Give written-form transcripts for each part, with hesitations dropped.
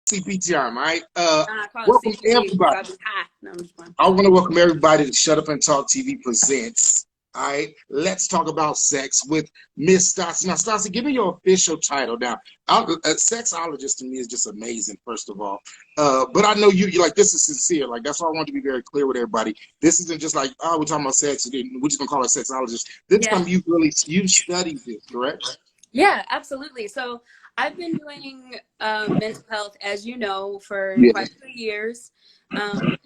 CP time, all right? I call it Welcome CPT because everybody. I was high. No, I'm just playing. I want to welcome everybody to Shut Up and Talk TV presents. All right, let's talk about sex with Miss Staci. Now, Staci, give me your official title. Now, a sexologist to me is just amazing, first of all. But I know you like this is sincere. Like that's why I want to be very clear with everybody. This isn't just like, oh, we're talking about sex. We're just gonna call it sexologist. This time you studied this, correct? Yeah, absolutely. So I've been doing mental health, as you know, for Yeah. quite a few years. And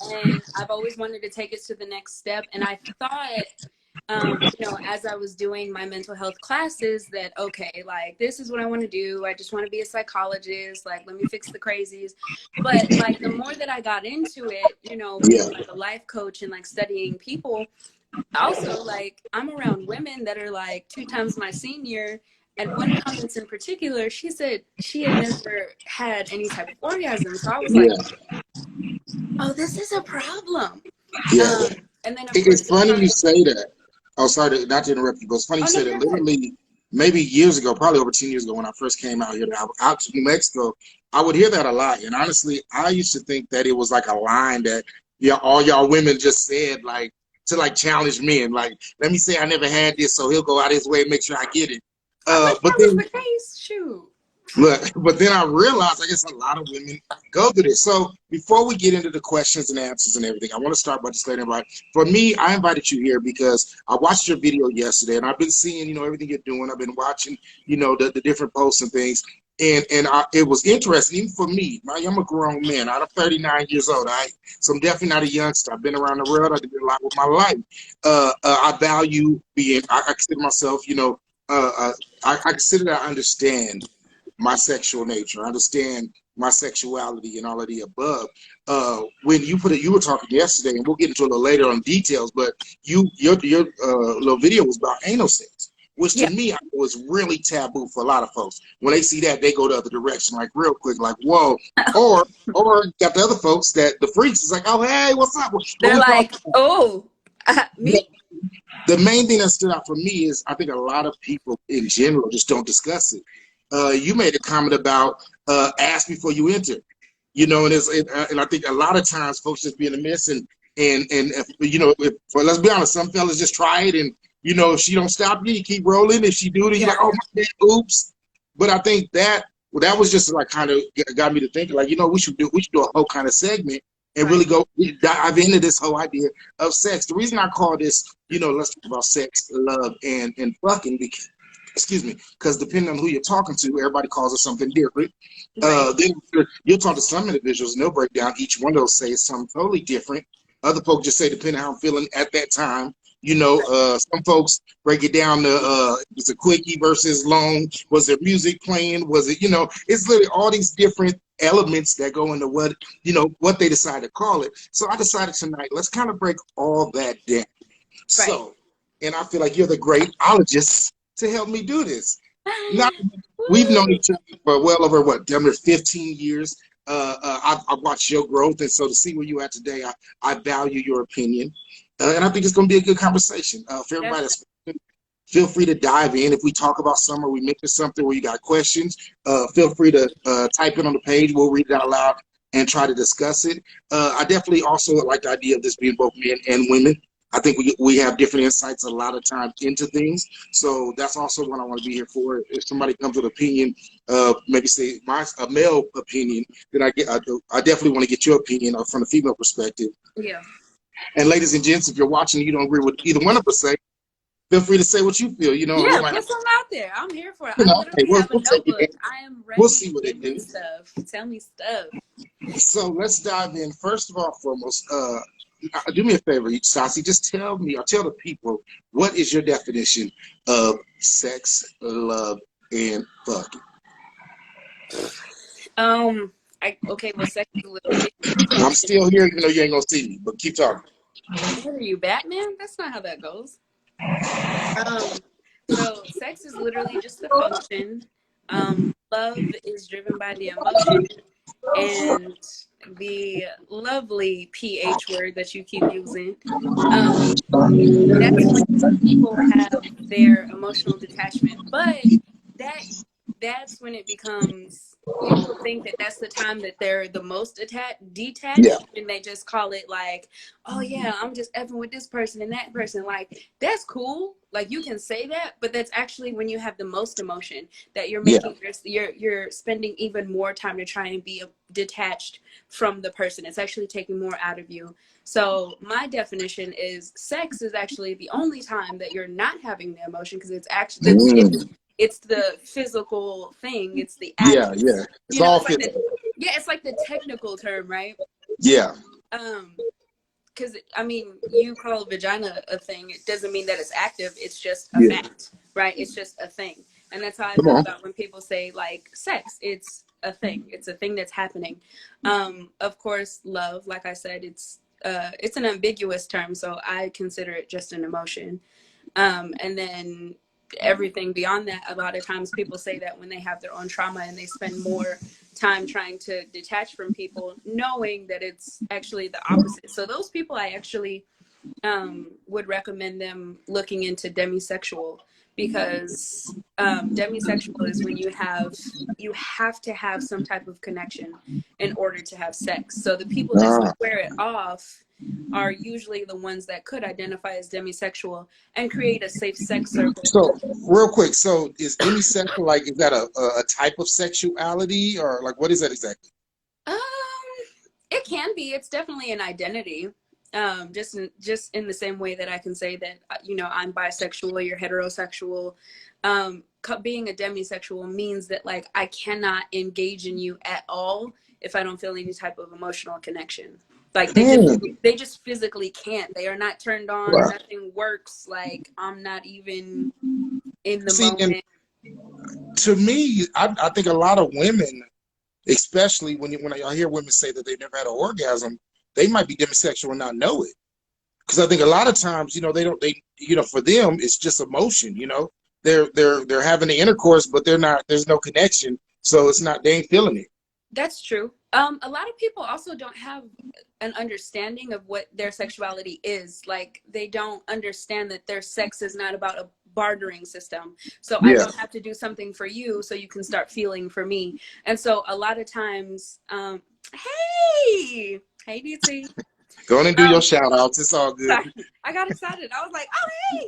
I've always wanted to take it to the next step. And I thought, as I was doing my mental health classes that, okay, like, this is what I want to do. I just want to be a psychologist. Like, let me fix the crazies. But like, the more that I got into it, being like a life coach and like studying people, also like I'm around women that are like 2 times my senior. And one comment in particular, she said she had never had any type of orgasm. So I was like, oh, this is a problem. Yeah. And then, of It's course, funny you say that. Oh, sorry not to interrupt you, but it's funny you say that. Literally, maybe years ago, probably over 10 years ago, when I first came out here, out to New Mexico, I would hear that a lot. And honestly, I used to think that it was like a line that all y'all women just said, like, to like challenge men. Like, let me say I never had this, so he'll go out his way and make sure I get it. But then, was the case. Shoot. But then I realized I guess a lot of women go through this. So before we get into the questions and answers and everything, I want to start by just letting everybody, for me, I invited you here because I watched your video yesterday and I've been seeing, everything you're doing. I've been watching, the different posts and things. And it was interesting, even for me. I'm a grown man. I'm 39 years old, all right? So I'm definitely not a youngster. I've been around the world. I did a lot with my life. I value being, I consider myself, I consider that I understand my sexual nature. I understand my sexuality and all of the above. When you were talking yesterday, and we'll get into a little later on details, but your little video was about anal sex, which to me was really taboo for a lot of folks. When they see that, they go the other direction, like real quick, like whoa. Or got the other folks that the freaks is like, oh hey, what's up? They're like, oh, me. The main thing that stood out for me is I think a lot of people in general just don't discuss it. You made a comment about ask before you enter, and I think a lot of times folks just be in the miss and let's be honest, some fellas just try it and if she don't stop you, you keep rolling. If she do it, you're like, oh my God, oops. But I think that was just like kind of got me to think like, we should do a whole kind of segment and really go dive into this whole idea of sex. The reason I call this, let's talk about sex, love, and fucking because depending on who you're talking to, everybody calls it something different. Then you'll talk to some individuals and they'll break down each one of those, say something totally different. Other folks just say depending on how I'm feeling at that time. Some folks break it down to it's a quickie versus long. Was there music playing? Was it, it's literally all these different elements that go into what they decide to call it. So I decided tonight, let's kind of break all that down. So, and I feel like you're the great ologist to help me do this. Now, we've known each other for well over damn near 15 years. I've watched your growth, and so to see where you're at today, I value your opinion, and I think it's going to be a good conversation for everybody. Feel free to dive in. If we talk about something or we mention something where you got questions, feel free to type it on the page. We'll read it out loud and try to discuss it. I definitely also like the idea of this being both men and women. I think we have different insights a lot of times into things. So that's also what I want to be here for. If somebody comes with an opinion, maybe say a male opinion, then I definitely want to get your opinion from the female perspective. Yeah. And ladies and gents, if you're watching, you don't agree with either one of us say, feel free to say what you feel. Yeah, put something out there. I'm here for it. I literally have a notebook. I am ready. We'll see what it do. Tell me stuff. So let's dive in. First of all, foremost, do me a favor, Staci. Just tell me, or tell the people, what is your definition of sex, love, and fucking? Well, sex is a little bit. I'm still here, even though you ain't gonna see me. But keep talking. What are you, Batman? That's not how that goes. So sex is literally just the function. Love is driven by the emotion, and the lovely PH word that you keep using. That's when some people have their emotional detachment, but that that's when it becomes, people think that that's the time that they're the most detached, Yeah. and they just call it like, oh yeah, I'm just effing with this person and that person. Like, that's cool. Like, you can say that, but that's actually when you have the most emotion, that you're Yeah. making, you're spending even more time to try and be detached from the person. It's actually taking more out of you. So my definition is, sex is actually the only time that you're not having the emotion, because it's actually, it's the physical thing. It's the act. Yeah, yeah. It's You know, all it's like the, physical. yeah, it's like the technical term, right? Yeah. Because I mean, you call vagina a thing, it doesn't mean that it's active. It's just a Yeah. fact, right? It's just a thing. And that's how I Come feel on. about when people say like sex. It's a thing. It's a thing that's happening. Of course, love, like I said, it's an ambiguous term, so I consider it just an emotion. And then everything beyond that, a lot of times people say that when they have their own trauma and they spend more time trying to detach from people, knowing that it's actually the opposite. So those people, I actually would recommend them looking into demisexual, because demisexual is when you have to have some type of connection in order to have sex. So the people that square it off are usually the ones that could identify as demisexual and create a safe sex circle. So real quick, so is demisexual, like, is that a type of sexuality, or like what is that exactly? Um, it can be. It's definitely an identity. Just in the same way that I can say that, you know, I'm bisexual or you're heterosexual. Being a demisexual means that, like, I cannot engage in you at all if I don't feel any type of emotional connection. Like, they just physically can't. They are not turned on. Right. Nothing works. Like, I'm not even in the See, and moment. to me, I think a lot of women, especially when I hear women say that they've never had an orgasm, they might be demisexual and not know it. Because I think a lot of times, you know, for them, it's just emotion. You know, they're having the intercourse, but there's no connection, so it's not, they ain't feeling it. That's true. A lot of people also don't have an understanding of what their sexuality is. Like, they don't understand that their sex is not about a bartering system. So I don't have to do something for you so you can start feeling for me. And so a lot of times, hey, DT. Go on and do your shout outs. It's all good. Sorry, I got excited. I was like, oh, hey.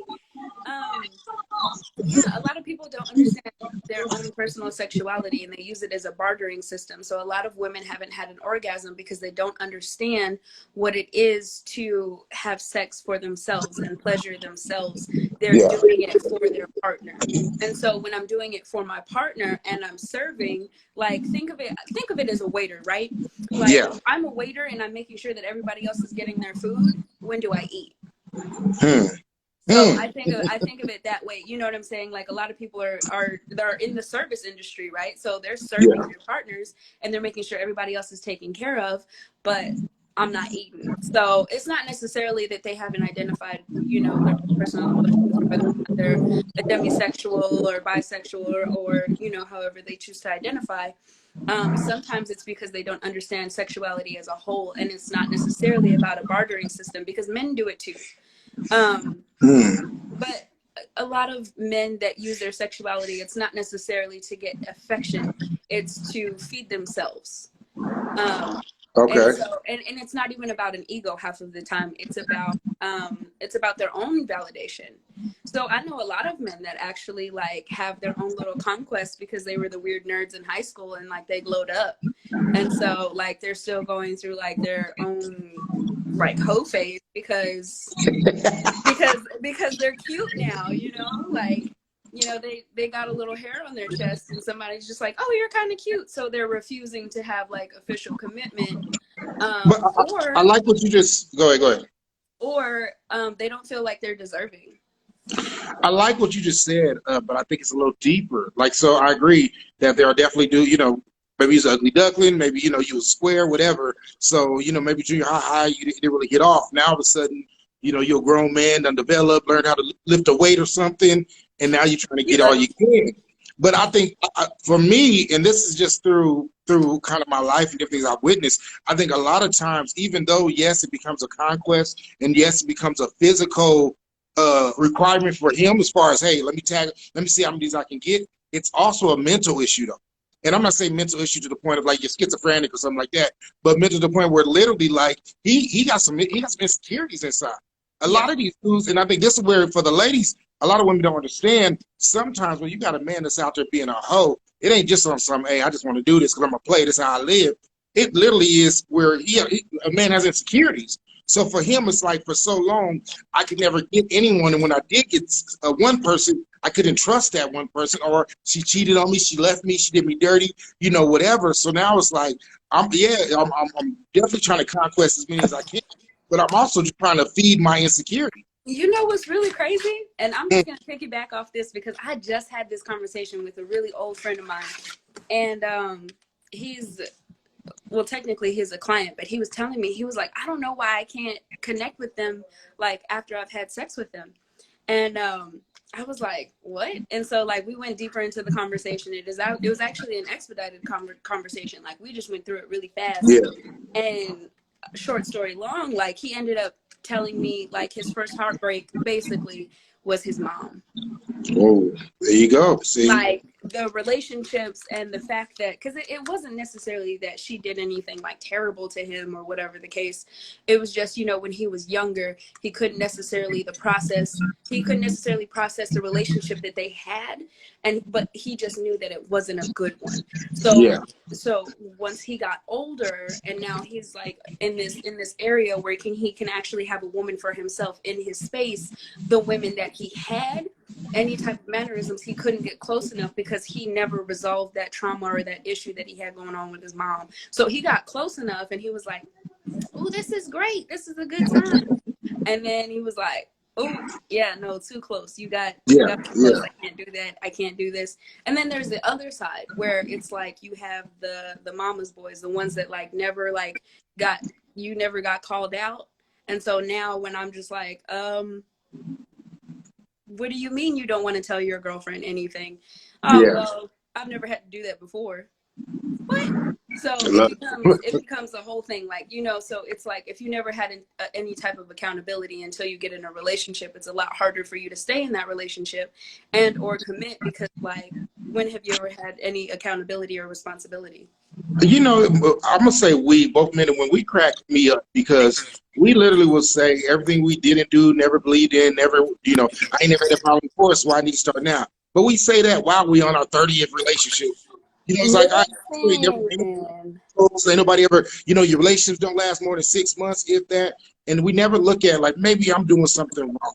Yeah, a lot of people don't understand their own personal sexuality, and they use it as a bartering system. So a lot of women haven't had an orgasm because they don't understand what it is to have sex for themselves and pleasure themselves. They're doing it for their partner. And so when I'm doing it for my partner and I'm serving, like, think of it as a waiter, right? Like, if I'm a waiter and I'm making sure that everybody else is getting their food, when do I eat? So I think of it that way. You know what I'm saying? Like, a lot of people they're in the service industry, right? So they're serving their partners and they're making sure everybody else is taken care of, but I'm not eating. So it's not necessarily that they haven't identified, you know, their personal emotions, or whether they're a demisexual or bisexual or, you know, however they choose to identify. Sometimes it's because they don't understand sexuality as a whole, and it's not necessarily about a bartering system, because men do it too. But a lot of men that use their sexuality, it's not necessarily to get affection, it's to feed themselves. And so, and it's not even about an ego half of the time. It's about their own validation. So I know a lot of men that actually, like, have their own little conquest because they were the weird nerds in high school and, like, they glowed up. And so, like, they're still going through, like, their own, like, hoe phase because they're cute now, you know, like, you know, they got a little hair on their chest and somebody's just like, oh, you're kind of cute. So they're refusing to have, like, official commitment. But I like what you just, go ahead. Or they don't feel like they're deserving. I like what you just said, but I think it's a little deeper. Like, so I agree that there are definitely you know, maybe he's an ugly duckling, maybe, you know, you was square, whatever. So, you know, maybe junior high, you didn't really get off. Now all of a sudden, you know, you're a grown man, done developed, learned how to lift a weight or something, and now you're trying to get all you can. But I think for me, and this is just through kind of my life and different things I've witnessed, I think a lot of times, even though, yes, it becomes a conquest, and yes, it becomes a physical requirement for him as far as, hey, let me see how many of these I can get. it's also a mental issue though. And I'm not saying mental issue to the point of like you're schizophrenic or something like that, but mental to the point where literally like he got some insecurities inside. A lot of these dudes, and I think this is where for the ladies, a lot of women don't understand. Sometimes when you got a man that's out there being a hoe, it ain't just on some, hey, I just want to do this because I'm gonna play. This is how I live. It literally is where a man has insecurities. So for him, it's like for so long, I could never get anyone. And when I did get one person, I couldn't trust that one person, or she cheated on me, she left me, she did me dirty, you know, whatever. So now it's like, I'm definitely trying to conquest as many as I can, but I'm also just trying to feed my insecurity. You know what's really crazy? And I'm just going to piggyback off this because I just had this conversation with a really old friend of mine. And well, technically he's a client, but he was telling me, he was like, I don't know why I can't connect with them like after I've had sex with them. And I was like, what? And so like we went deeper into the conversation. It was actually an expedited conversation. Like we just went through it really fast. Yeah. And short story long, like he ended up telling me like his first heartbreak basically was his mom. Oh, there you go. See, like the relationships and the fact that, because it wasn't necessarily that she did anything like terrible to him or whatever the case. It was just, you know, when he was younger, he couldn't necessarily process the relationship that they had, but he just knew that it wasn't a good one. So once he got older and now he's like in this area where he can actually have a woman for himself in his space, the women that he had, any type of mannerisms, he couldn't get close enough because he never resolved that trauma or that issue that he had going on with his mom. So he got close enough and he was like, oh, this is great, this is a good time. And then he was like, oh yeah, no, too close, you got too close. I can't do that, I can't do this. And then there's the other side where it's like you have the mama's boys, the ones that like never got called out. And so now when I'm just like, what do you mean you don't want to tell your girlfriend anything? Well, I've never had to do that before. What? So it becomes a whole thing, like, you know, so it's like if you never had any type of accountability until you get in a relationship, it's a lot harder for you to stay in that relationship and or commit, because like, when have you ever had any accountability or responsibility? You know, I'm gonna say we both men and when we cracked me up because we literally will say everything we didn't do, never believed in, never, you know, I ain't never had a problem before, so I need to start now. But we say that while we on our 30th relationship. You know, it's like ain't nobody ever, you know, your relationships don't last more than 6 months, if that, and we never look at like maybe I'm doing something wrong,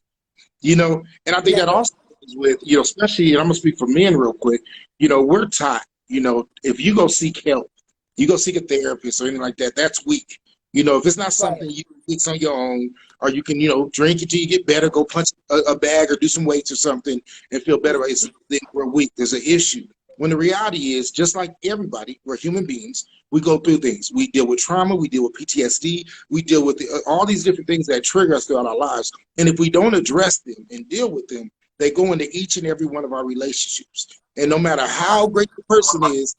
you know. And I think that also is with, you know, especially, and I'm gonna speak for men real quick, you know, we're taught, you know, if you go seek help, you go seek a therapist or anything like that, that's weak. You know, if it's not something you fix on your own, or you can, you know, drink until you get better, go punch a bag or do some weights or something and feel better, it's, we're weak, there's an issue. When the reality is, just like everybody, we're human beings, we go through things. We deal with trauma, we deal with PTSD, we deal with all these different things that trigger us throughout our lives. And if we don't address them and deal with them, they go into each and every one of our relationships. And no matter how great the person is,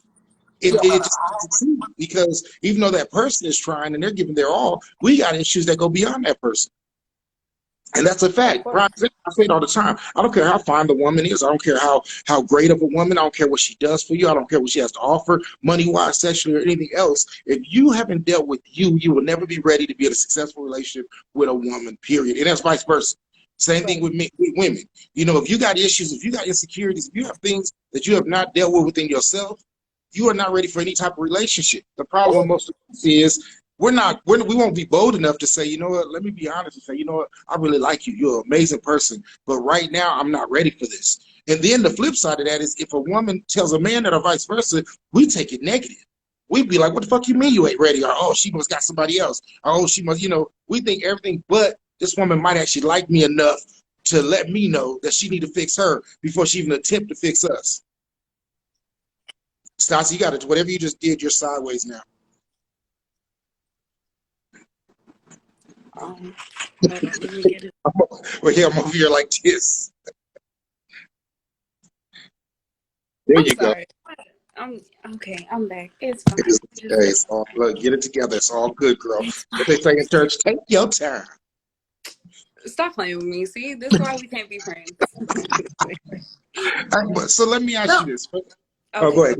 it just succeed, because even though that person is trying and they're giving their all, we got issues that go beyond that person. And that's a fact. Brian, I say it all the time. I don't care how fine the woman is. I don't care how great of a woman. I don't care what she does for you. I don't care what she has to offer, money-wise, sexually, or anything else. If you haven't dealt with you, you will never be ready to be in a successful relationship with a woman, period. And that's vice versa. Same thing with men, with women. You know, if you got issues, if you got insecurities, if you have things that you have not dealt with within yourself, you are not ready for any type of relationship. The problem with most of us is we won't be bold enough to say, you know what, let me be honest and say, you know what, I really like you. You're an amazing person. But right now, I'm not ready for this. And then the flip side of that is if a woman tells a man that or vice versa, we take it negative. We'd be like, what the fuck you mean you ain't ready? Or, oh, she must got somebody else. Or, oh, she must, you know, we think everything but this woman might actually like me enough to let me know that she need to fix her before she even attempt to fix us. Staci, you got to, whatever you just did, you're sideways now. Let me get it. Well, yeah, I'm over here like this. There you go. I'm okay. I'm back. It's fine. It's all, look, get it together. It's all good, girl. What they say in church, take your time. Stop playing with me. See, this is why we can't be friends. So let me ask you this. Oh, Okay. go ahead.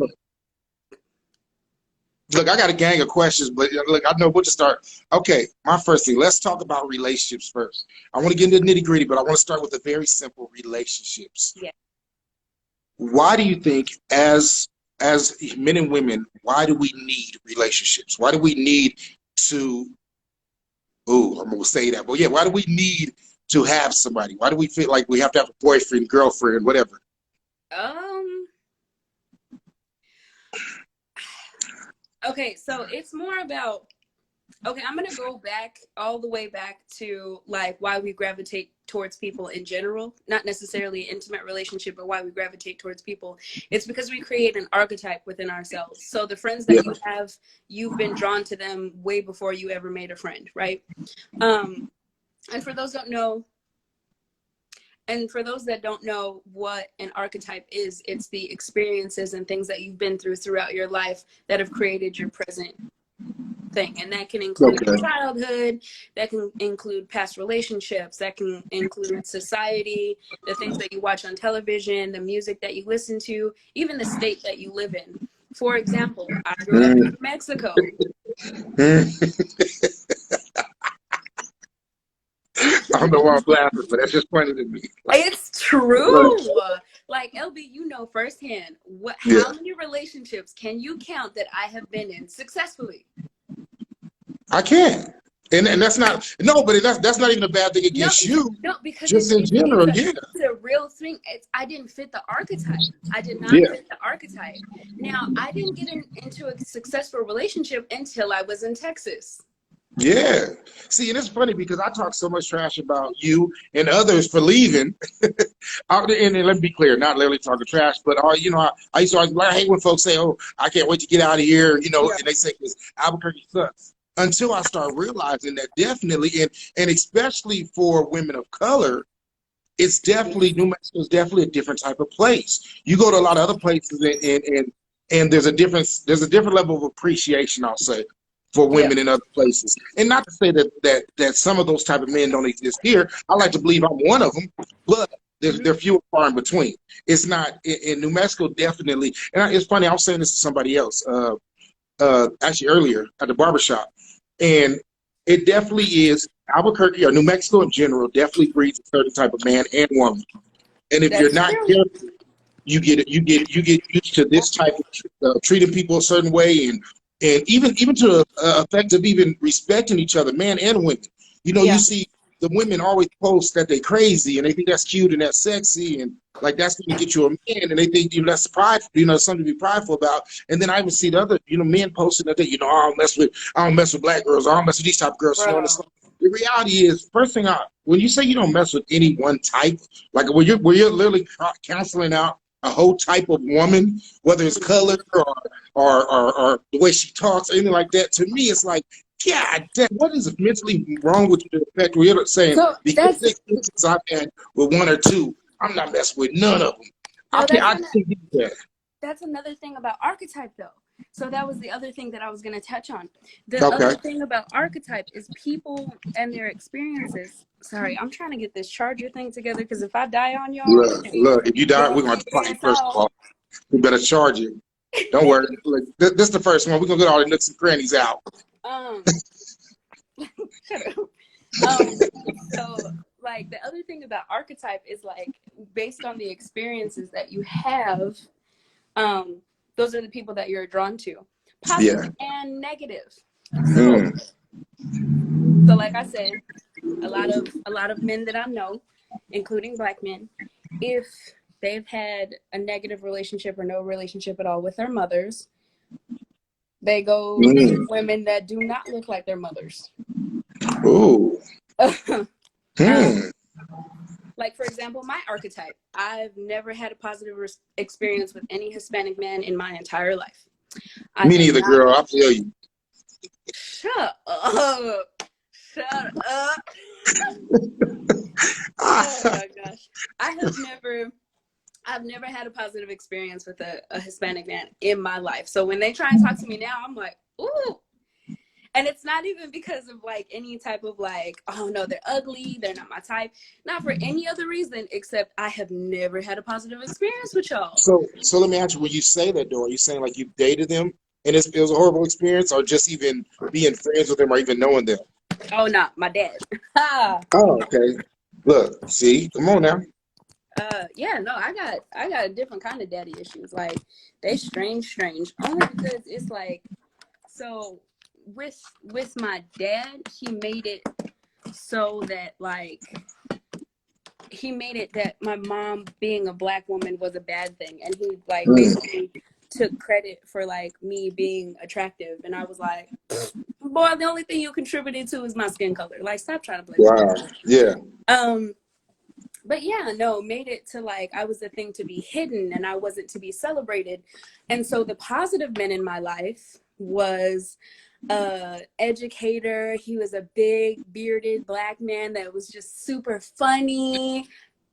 Look, I got a gang of questions, but look, I know we'll just start. Okay, my first thing, let's talk about relationships first. I want to get into the nitty gritty, but I want to start with the very simple relationships. Yeah. Why do you think, as men and women, why do we need relationships? Why do we need to? Oh, I'm gonna say that, but yeah, why do we need to have somebody? Why do we feel like we have to have a boyfriend, girlfriend, whatever? Okay, so it's more about, okay, I'm gonna go back all the way back to like why we gravitate towards people in general, not necessarily intimate relationship, but why we gravitate towards people. It's because we create an archetype within ourselves. So the friends that you have, you've been drawn to them way before you ever made a friend, right? And for those that don't know what an archetype is, it's the experiences and things that you've been through throughout your life that have created your present thing. And that can include your childhood, that can include past relationships, that can include society, the things that you watch on television, the music that you listen to, even the state that you live in. For example, I grew up in Mexico. I don't know why I'm laughing, but that's just funny to me. It's true. Like, LB, you know firsthand how many relationships can you count that I have been in successfully? I can't. And that's not, no, but that's not even a bad thing against you. No, because just in general, it's a real thing. I didn't fit the archetype. I did not fit the archetype. Now, I didn't get into a successful relationship until I was in Texas. Yeah. See, and it's funny because I talk so much trash about you and others for leaving. And let me be clear, not literally talking trash, but you know, I used to always, I hate when folks say, "Oh, I can't wait to get out of here," you know, and they say, "Because Albuquerque sucks." Until I start realizing that definitely, and especially for women of color, it's definitely, New Mexico is definitely a different type of place. You go to a lot of other places, and there's a different level of appreciation, I'll say, for women in other places. And not to say that some of those type of men don't exist here. I like to believe I'm one of them, but they're few and far in between. It's not in New Mexico, definitely. And it's funny, I was saying this to somebody else actually earlier at the barbershop, and it definitely is. Albuquerque or New Mexico in general definitely breeds a certain type of man and woman. And if you're not careful, you get used to this type of treating people a certain way, and even to the effect of even respecting each other, man and women. You know, you see the women always post that they're crazy and they think that's cute and that's sexy and like that's going to get you a man, and they think, you know, that's pride, you know, something to be prideful about. And then I even see the other, you know, men posting that they, you know, I don't mess with black girls, I don't mess with these type of girls. You know, the reality is, first thing when you say you don't mess with any one type, like when you're literally counseling out a whole type of woman, whether it's color or the way she talks or anything like that, to me it's like, God damn, what is mentally wrong with you? The fact we're saying because the experiences I've had with one or two, I'm not messing with none of them. I can't do that. That's another thing about archetype, though. So that was the other thing that I was going to touch on. The other thing about archetype is people and their experiences. Sorry, I'm trying to get this charger thing together because if I die on y'all, look, if you die, we're going to fight first of all. We better charge it. Don't worry. Look, this is the first one. We're going to get all the nooks and crannies out. Shut up. So, like, the other thing about archetype is, like, based on the experiences that you have, those are the people that you're drawn to, positive and negative. So, like I said, a lot of men that I know, including black men, if they've had a negative relationship or no relationship at all with their mothers, they go to women that do not look like their mothers. Ooh. Like, for example, my archetype. I've never had a positive experience with any Hispanic man in my entire life. Me neither, girl. I feel you. Shut up. Shut up. Oh, my gosh. I've never had a positive experience with a Hispanic man in my life. So when they try and talk to me now, I'm like, ooh. And it's not even because of like any type of like, oh no, they're ugly, they're not my type. Not for any other reason except I have never had a positive experience with y'all. So let me ask you, when you say that, though, are you saying like you dated them and it was a horrible experience, or just even being friends with them or even knowing them? Oh no, my dad. Oh, okay. Look, see, come on now. Yeah, no, I got a different kind of daddy issues. Like they strange. Only because it's like, so with my dad, he made it so that like he made it that my mom being a black woman was a bad thing, and he like basically took credit for like me being attractive, and I was like, boy, the only thing you contributed to is my skin color. Like, stop trying to blame me. Wow. Yeah. But yeah, no, made it to like I was a thing to be hidden and I wasn't to be celebrated. And so the positive men in my life was educator. He was a big bearded black man that was just super funny.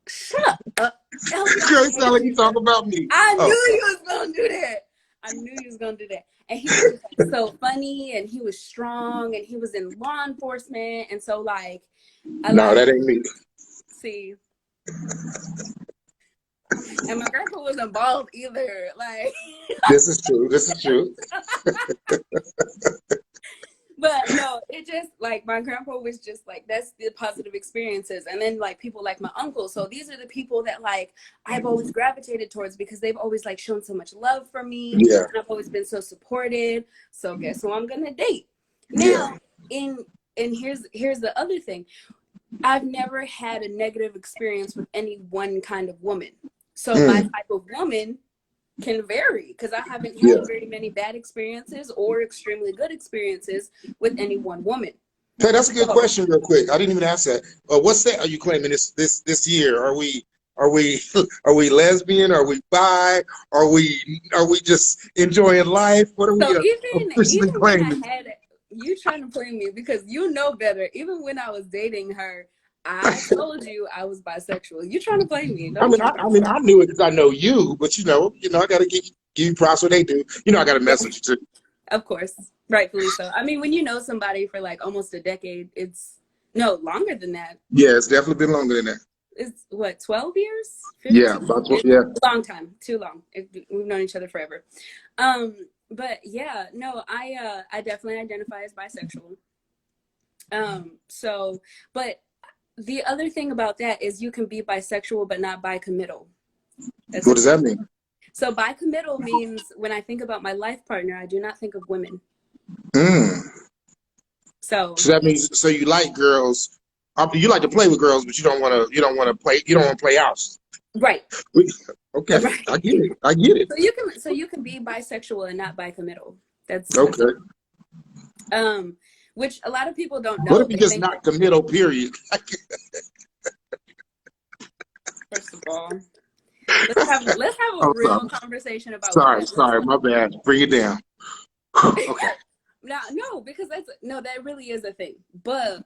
Shut up. Girl, it sound like you talking about me. I knew you was gonna do that. I knew you was gonna do that. And he was like, so funny, and he was strong, and he was in law enforcement, and so like No, that ain't me. See, and my grandpa wasn't bald either. Like, this is true. But no, it just like my grandpa was just like, that's the positive experiences. And then like people like my uncle. So these are the people that like I've always gravitated towards because they've always like shown so much love for me. Yeah. And I've always been so supported. So guess who I'm gonna date now? And here's the other thing. I've never had a negative experience with any one kind of woman. So my type of woman can vary because I haven't had very many bad experiences or extremely good experiences with any one woman. Hey, that's a good question. Real quick, I didn't even ask that. What's that? Are you claiming this year? Are we lesbian? Are we bi? Are we just enjoying life? What are So we officially even claiming? when I had it, you trying to play me because you know better. Even when I was dating her, I told you I was bisexual. You trying to play me? I mean, I knew it because I know you, but you know, I gotta give you props what they do. You know, I got a message too. Of course, rightfully so. I mean, when you know somebody for like almost a decade, it's no longer than that. Yeah, it's definitely been longer than that. It's what, 12 years? 15? Yeah, about 12, yeah. Long time, too long. We've known each other forever. But yeah, no, I definitely identify as bisexual. So, but the other thing about that is you can be bisexual but not bicommittal. What does that mean? So bicommittal means when I think about my life partner, I do not think of women. So that means you like girls. You like to play with girls, but you don't want to play house. Right. Okay. Right. I get it. So you can be bisexual and not bicommittal. That's okay. Which a lot of people don't know. What if you're just not committal, period? First of all, let's have a real conversation about. Sorry, my bad. Bring it down. Okay. No, because that really is a thing. But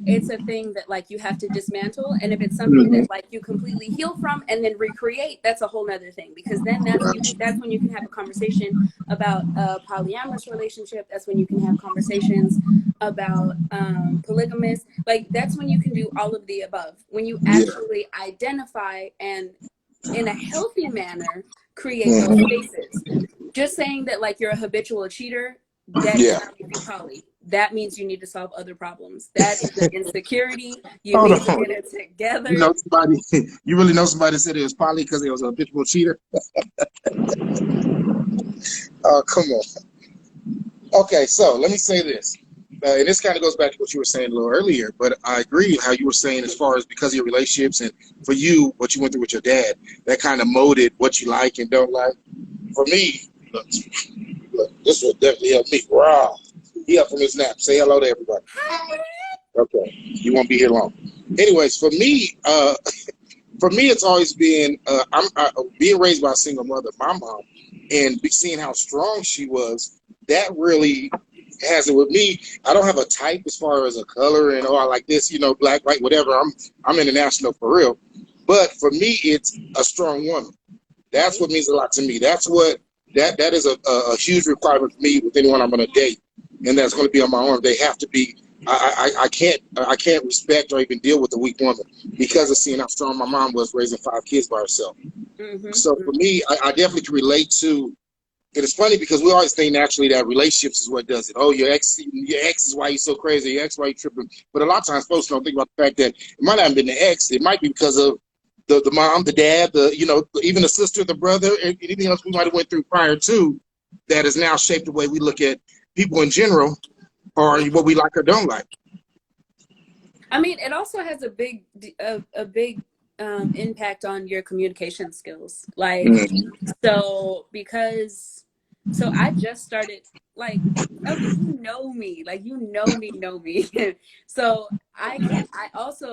it's a thing that like you have to dismantle, and if it's something that like you completely heal from and then recreate, that's a whole nother thing, because then that's when you can have a conversation about a polyamorous relationship. That's when you can have conversations about polygamous. Like that's when you can do all of the above, when you actually identify and in a healthy manner create those spaces. Just saying that like you're a habitual cheater, that does not make you poly. That means you need to solve other problems. That is an insecurity. You need to get it together. You really know somebody said it was poly because he was a habitual cheater? Oh, come on. Okay, so let me say this. And this kind of goes back to what you were saying a little earlier, but I agree how you were saying as far as because of your relationships and for you, what you went through with your dad, that kind of molded what you like and don't like. For me, look, this will definitely help me. Wow. He up from his nap. Say hello to everybody. Okay. You won't be here long. Anyways, for me, it's always been, I'm being raised by a single mother, my mom, and seeing how strong she was, that really has it with me. I don't have a type as far as a color and, I like this, black, white, whatever. I'm international for real. But for me, it's a strong woman. That's what means a lot to me. That's what, that is a huge requirement for me with anyone I'm going to date. and that's going to be on my arm. They have to be. I can't respect or even deal with a weak woman because of seeing how strong my mom was raising 5 kids by herself. So for me, I definitely can relate to. And it's funny because we always think naturally that relationships is what does it. Oh, your ex is why you're so crazy. Your ex why you tripping. But a lot of times folks don't think about the fact that it might not have been the ex. It might be because of the mom, the dad, even the sister, the brother, anything else we might have went through prior to that has now shaped the way we look at people in general, or what we like or don't like. I mean, it also has a big impact on your communication skills. Like, so I just started, like, okay, you know me. So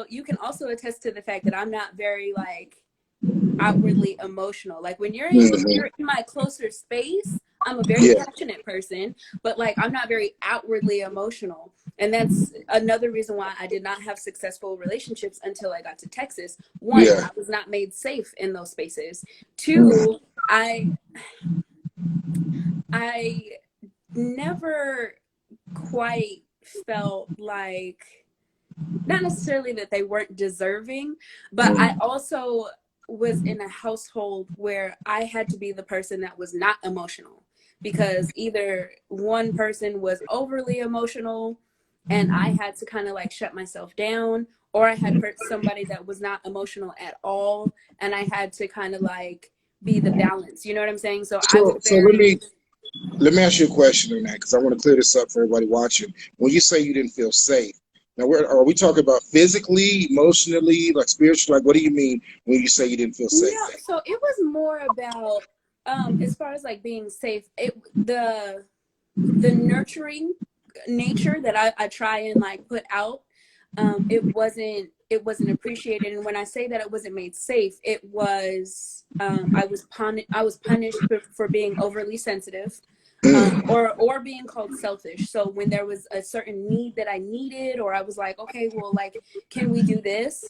you can also attest to the fact that I'm not very, like, outwardly emotional. Like, when you're in my closer space, I'm a very passionate person, but, like, I'm not very outwardly emotional. And that's another reason why I did not have successful relationships until I got to Texas. One, I was not made safe in those spaces. Two, I never quite felt like, not necessarily that they weren't deserving, but I also was in a household where I had to be the person that was not emotional, because either one person was overly emotional and I had to kind of, like, shut myself down, or I had hurt somebody that was not emotional at all, and I had to kind of, like, be the balance. You know what I'm saying? So I was very... Let me ask you a question on that, because I want to clear this up for everybody watching. When you say you didn't feel safe, now are we talking about physically, emotionally, like spiritually? Like, what do you mean when you say you didn't feel safe? No, so it was more about, as far as, like, being safe, the nurturing nature that I try and, like, put out, it wasn't appreciated. And when I say that it wasn't made safe, it was, I was punished for being overly sensitive, or being called selfish. So when there was a certain need that I needed, or I was like, okay, well, like, can we do this?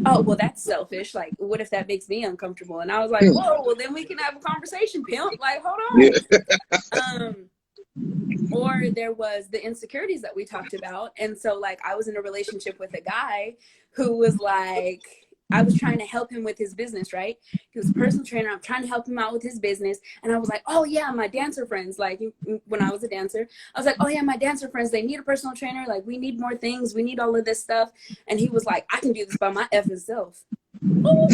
Oh, well, that's selfish. Like, what if that makes me uncomfortable? And I was like, whoa, well, then we can have a conversation, pimp. Like, hold on. Or there was the insecurities that we talked about. And so, like, I was in a relationship with a guy who was like, I was trying to help him with his business, right? He was a personal trainer. I'm trying to help him out with his business. And I was like, oh, yeah, my dancer friends, like, when I was a dancer, I was like, oh, yeah, my dancer friends, they need a personal trainer. Like, we need more things. We need all of this stuff. And he was like, I can do this by my effing self. Oh,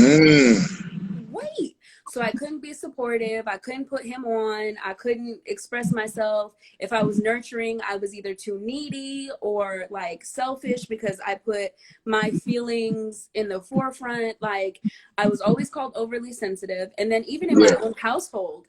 wait. So I couldn't be supportive. I couldn't put him on. I couldn't express myself. If I was nurturing, I was either too needy or, like, selfish, because I put my feelings in the forefront. Like, I was always called overly sensitive. And then even in my own household,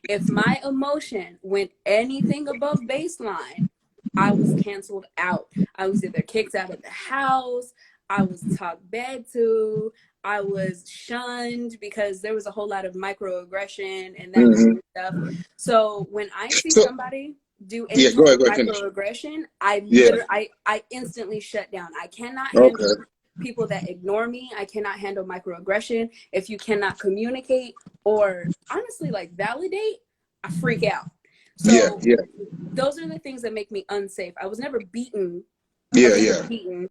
if my emotion went anything above baseline, I was canceled out. I was either kicked out of the house, I was talked bad to, I was shunned, because there was a whole lot of microaggression and that kind of stuff. So when I see somebody do any kind of microaggression, I instantly shut down. I cannot handle people that ignore me. I cannot handle microaggression. If you cannot communicate or honestly, like, validate, I freak out. So those are the things that make me unsafe. I was never beaten. Beaten.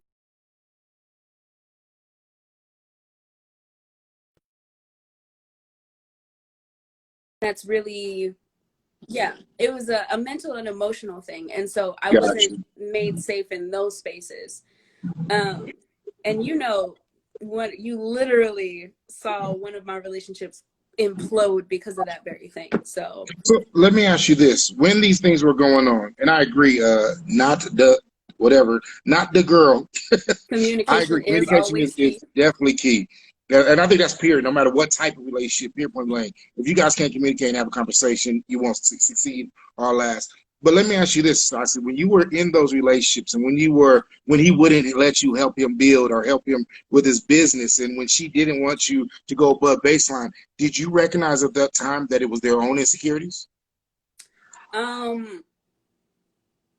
That's really, it was a mental and emotional thing. And so I wasn't made safe in those spaces. And what, you literally saw one of my relationships implode because of that very thing. So let me ask you this. When these things were going on, and I agree, not the girl. Communication I agree. Communication is definitely key. And I think that's period. No matter what type of relationship, period, point blank. If you guys can't communicate and have a conversation, you won't succeed or last. But let me ask you this, Staci. When you were in those relationships, and when he wouldn't let you help him build or help him with his business, and when she didn't want you to go above baseline, did you recognize at that time that it was their own insecurities?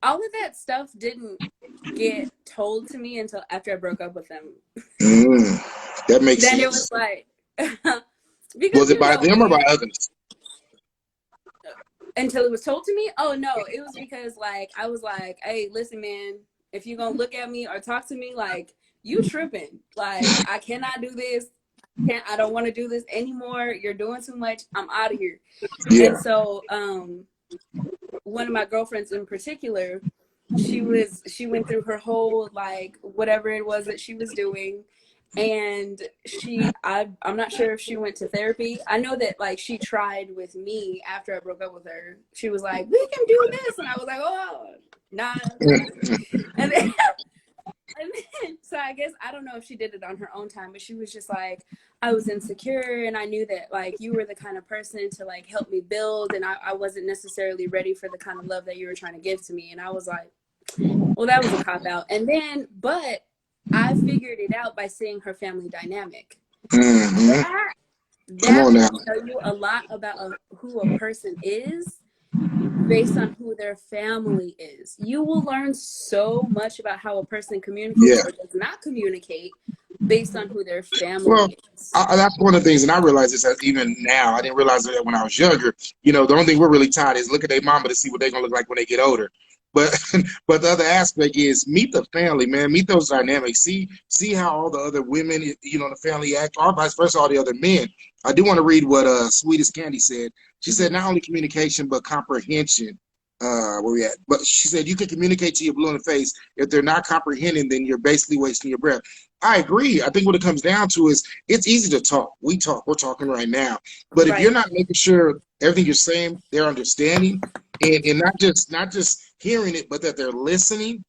All of that stuff didn't get told to me until after I broke up with them. That makes sense. Then it was like, was it by them or by others? Until it was told to me? Oh no, it was because like I was like, hey, listen, man, if you're gonna look at me or talk to me, like you tripping. Like I cannot do this. I don't want to do this anymore. You're doing too much. I'm out of here. Yeah. And so one of my girlfriends in particular, she went through her whole like whatever it was that she was doing, and I'm not sure if she went to therapy. I know that like she tried with me after I broke up with her. She was like, we can do this, and I was like, oh nah. and then, so I guess I don't know if she did it on her own time, but she was just like, I was insecure and I knew that like you were the kind of person to like help me build, and I wasn't necessarily ready for the kind of love that you were trying to give to me. And I was like, well, that was a cop out. And then, but I figured it out by seeing her family dynamic. Mm-hmm. That will tell you a lot about who a person is based on who their family is. You will learn so much about how a person communicates or does not communicate based on who their family is. That's one of the things, and I realize this even now. I didn't realize that when I was younger. You know, the only thing we're really taught is look at their mama to see what they're gonna look like when they get older. But but the other aspect is meet the family, man. Meet those dynamics. See how all the other women, you know, in the family act, or vice versa, all the other men. I do want to read what Sweetest Candy said. She said not only communication but comprehension. Where we at? But she said you can communicate to your blue in the face. If they're not comprehending, then you're basically wasting your breath. I agree. I think what it comes down to is it's easy to talk. We're talking right now. But if you're not making sure everything you're saying, they're understanding, and not just hearing it, but that they're listening,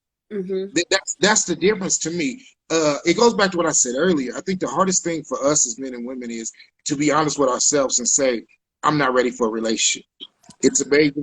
that's the difference to me. It goes back to what I said earlier. I think the hardest thing for us as men and women is to be honest with ourselves and say, I'm not ready for a relationship. It's amazing.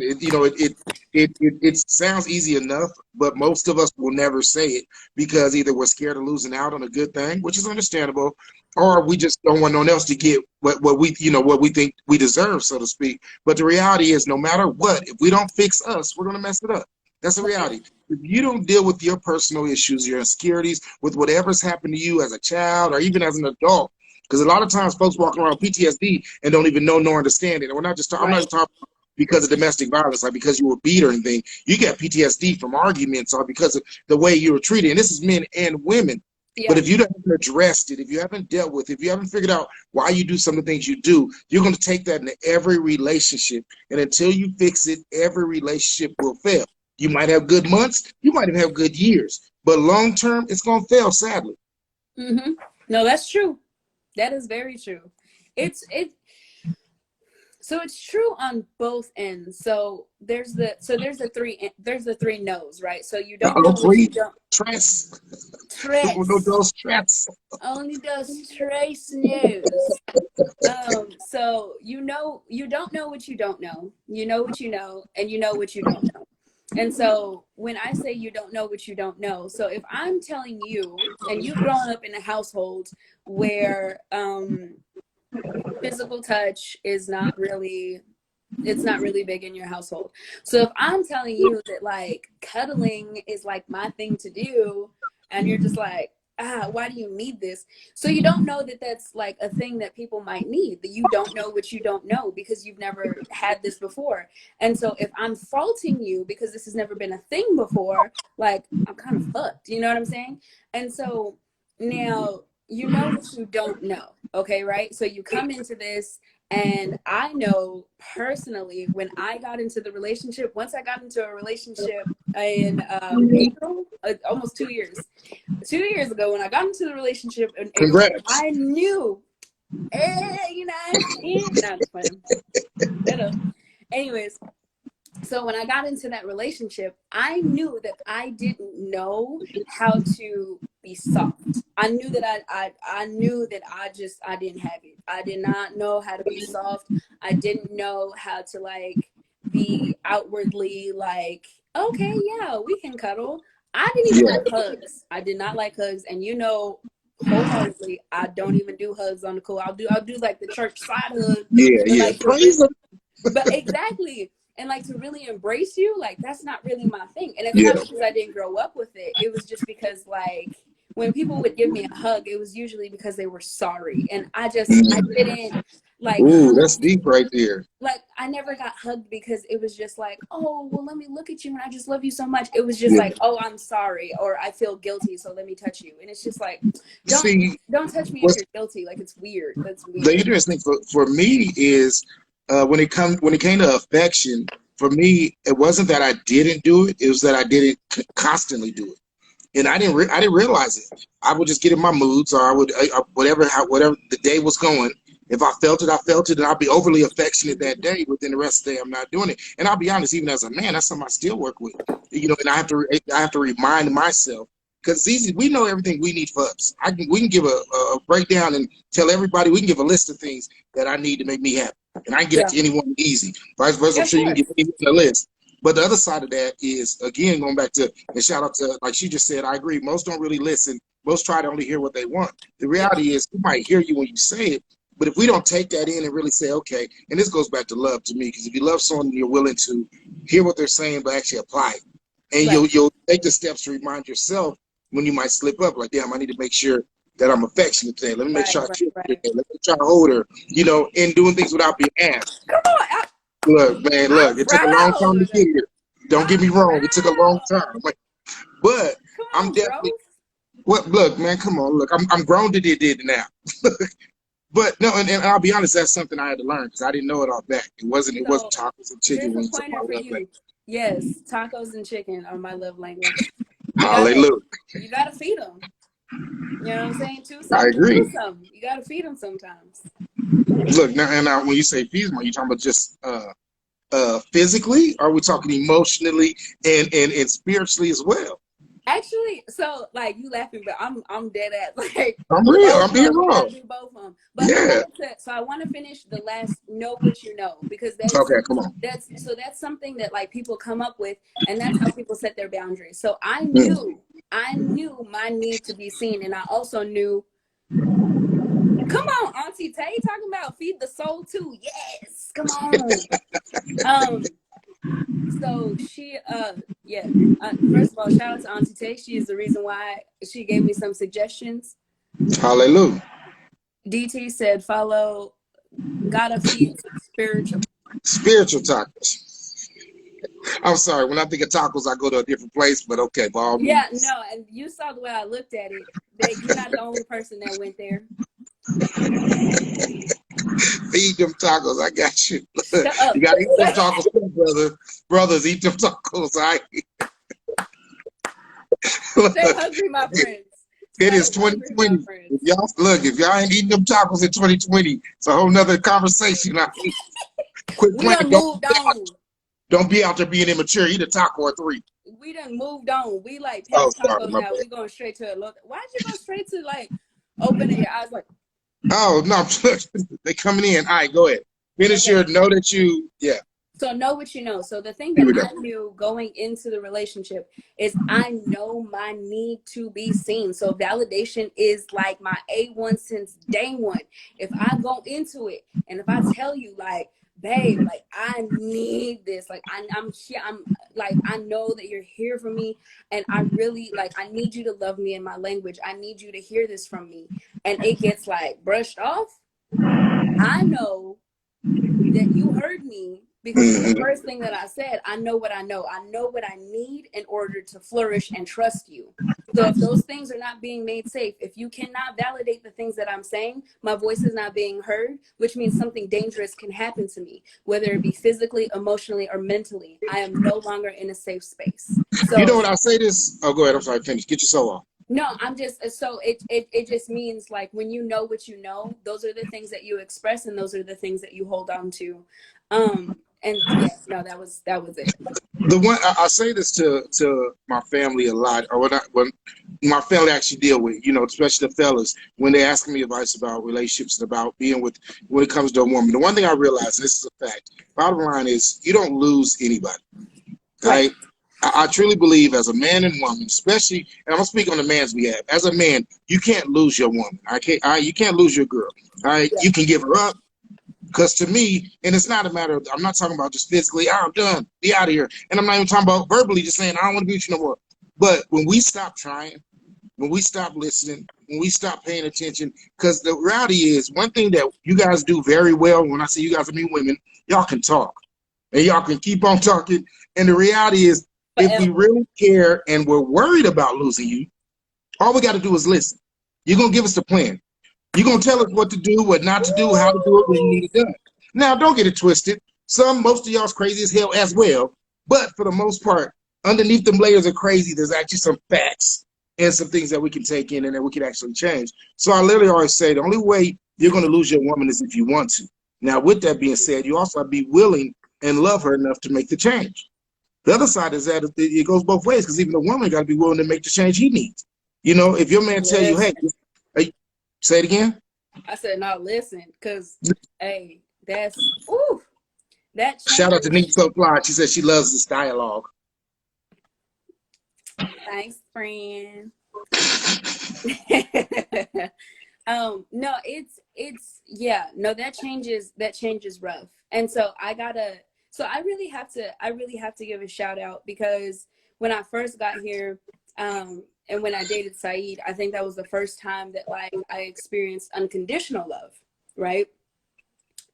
It sounds easy enough, but most of us will never say it because either we're scared of losing out on a good thing, which is understandable, or we just don't want no one else to get what we think we deserve, so to speak. But the reality is, no matter what, if we don't fix us, we're gonna mess it up. That's the reality. If you don't deal with your personal issues, your insecurities, with whatever's happened to you as a child or even as an adult, because a lot of times folks walking around PTSD and don't even know nor understand it. And we're not just I'm not just talking because of domestic violence, like because you were beat or anything. You get PTSD from arguments or because of the way you were treated. And this is men and women. But if you haven't addressed it, if you haven't dealt with it, if you haven't figured out why you do some of the things you do, you're going to take that into every relationship. And until you fix it, every relationship will fail. You might have good months. You might even have good years. But long term, it's going to fail, sadly. No, that's true. That is very true. So it's true on both ends. So there's the three no's, right? So you don't know what you don't. Tres. Only those tres no's. So you don't know what you don't know. You know what you know, and you know what you don't know. And so when I say you don't know what you don't know, so if I'm telling you, and you've grown up in a household where physical touch is not really big in your household. So if I'm telling you that like cuddling is like my thing to do, and you're just like, why do you need this? So you don't know that that's like a thing that people might need, that you don't know what you don't know because you've never had this before. And so if I'm faulting you because this has never been a thing before, like I'm kind of fucked, you know what I'm saying? And so now you know what you don't know, okay, right? So you come into this, and I know personally when I got into the relationship, once I got into a relationship in April, almost 2 years. 2 years ago, when I got into the relationship in April, I knew, you know, not funny. Anyways, so when I got into that relationship, I knew that I didn't know how to be soft. I knew that I knew that I didn't have it. I did not know how to be soft. I didn't know how to like be outwardly like, okay, yeah, we can cuddle. I didn't even like hugs. I did not like hugs, and you know, wholeheartedly, I don't even do hugs on the cool. I'll do like the church side hug. Like, praise them. But exactly. And like to really embrace you, like that's not really my thing. And it's not because I didn't grow up with it. It was just because like when people would give me a hug, it was usually because they were sorry. And I didn't like Ooh, hug. that's deep right there. Like, I never got hugged because it was just like, oh, well, let me look at you and I just love you so much. It was just Yeah. like, oh, I'm sorry, or I feel guilty, so let me touch you. And it's just like, See, don't touch me if what's you're guilty. Like, it's weird. That's the weird. interesting for me is when it came to affection, for me, it wasn't that I didn't do it. It was that I didn't constantly do it. And I didn't realize it. I would just get in my moods, or I would whatever the day was going. If I felt it, I felt it, and I'll be overly affectionate that day. But then the rest of the day, I'm not doing it. And I'll be honest, even as a man, that's something I still work with. You know, and I have to remind myself, because it's easy. We know everything we need for us. We can give a breakdown and tell everybody. We can give a list of things that I need to make me happy, and I can give Yeah. it to anyone easy. Vice versa, Yeah, I'm of sure you can course. give anyone a list. But the other side of that is, again, going back to, and shout out to, like she just said, I agree. Most don't really listen. Most try to only hear what they want. The Yeah. reality is, we might hear you when you say it, but if we don't take that in and really say, okay, and this goes back to love to me, because if you love someone, you're willing to hear what they're saying, but actually apply it. And Right. you'll take the steps to remind yourself when you might slip up, like, damn, I need to make sure that I'm affectionate today. Let me make Right. sure I Right. kiss her Right. today. Let me try to hold her, you know, and doing things without being asked. Come on. Look, man, I'm look, it took a long time to proud. get here. Don't get I'm me wrong, it took a long proud. time. But Come I'm on, definitely, growth. what, look, man, come on, look, I'm grown to did now. But no, and I'll be honest, that's something I had to learn, because I didn't know it all back. It wasn't So tacos and chicken here's a wings on my pointer for love you. language. Yes, tacos and chicken are my love language. You gotta, Hallelujah. you gotta feed them. You know what I'm saying? Two I something, agree. do something. You gotta feed them sometimes. Look, now, and now when you say feasible, you talking about just physically? Or are we talking emotionally and spiritually as well? Actually, so like, you laughing, but I'm dead at like I'm real. both I'm of being them. You wrong. gotta do both of them. But Yeah. I want to finish the last know what you know, because Okay, come on. that's something that like people come up with, and that's how people set their boundaries. So Mm. I knew my need to be seen, and I also knew. Come on, Auntie Tay, talking about feed the soul too. Yes, come on. Um, so yeah. First of all, shout out to Auntie Tay. She is the reason why she gave me some suggestions. Hallelujah. DT said, follow, gotta feed spiritual. Spiritual tacos. I'm sorry. When I think of tacos, I go to a different place, but okay, by all Yeah, means. no, and you saw the way I looked at it. That you're not the only person that went there. Feed them tacos. I got you. Shut up. You got to eat them tacos too, brother. Brothers, eat them tacos. All right? Stay Look, hungry, my friends. it is Stay hungry, my 2020. friends. If y'all ain't eating them tacos in 2020, it's a whole nother conversation. Quit We playing. done moved on. Don't be out there being immature. Eat a taco or three. We done moved on. We like Oh, past sorry, tacos my now. bad. We going straight to a look. Why'd you go straight to like opening your eyes like, Oh no, they coming in. All right, go ahead. Finish your okay. know that you. Yeah, So know what you know. So the thing here that we go. I knew going into the relationship is I know my need to be seen. So validation is like my A1 since day one. If I go into it and if I tell you like, babe, like I need this, like I'm here, I'm like, I know that you're here for me, and I really like, I need you to love me in my language. I need you to hear this from me. And it gets like brushed off. I know that you heard me, because the Mm-hmm. first thing that I said, I know what I know. I know what I need in order to flourish and trust you. So if those things are not being made safe, if you cannot validate the things that I'm saying, my voice is not being heard, which means something dangerous can happen to me, whether it be physically, emotionally, or mentally. I am no longer in a safe space. You know So what I say this? Oh, go ahead. I'm sorry. Finish. Get your soul off. no, I'm just, so it just means like, when you know what you know, those are the things that you express, and those are the things that you hold on to. And yeah, no, that was it. The one I say this to my family a lot, or when my family actually deal with, especially the fellas, when they ask me advice about relationships and about being with, when it comes to a woman. The one thing I realize, and this is a fact, bottom line is you don't lose anybody. Right. Right? I truly believe, as a man and woman, especially, and I'm gonna speak on the man's behalf. As a man, you can't lose your woman. You can't lose your girl. All right, Yeah. you can give her up, because to me, and it's not a matter of, I'm not talking about just physically, I'm done, be out of here. And I'm not even talking about verbally just saying, I don't want to be with you no more. But when we stop trying, when we stop listening, when we stop paying attention. Because the reality is, one thing that you guys do very well, when I say you guys, I mean women, y'all can talk. And y'all can keep on talking. And the reality is, if we really care and we're worried about losing you, all we got to do is listen. You're going to give us the plan. You're going to tell us what to do, what not to do, how to do it, when you need it done. Now, don't get it twisted. Most of y'all's crazy as hell as well. But for the most part, underneath them layers of crazy, there's actually some facts and some things that we can take in and that we can actually change. So I literally always say the only way you're going to lose your woman is if you want to. Now, with that being said, you also have to be willing and love her enough to make the change. The other side is that it goes both ways, because even the woman got to be willing to make the change he needs. You know, if your man tell you, hey, say it again. I said, no, listen, because, hey, that's, ooh, that change. Shout out to Neat So Fly. She said she loves this dialogue. Thanks, friend. No, yeah, no, that changes rough. And so I really have to give a shout out, because when I first got here, and when I dated Saeed, I think that was the first time that like I experienced unconditional love, right?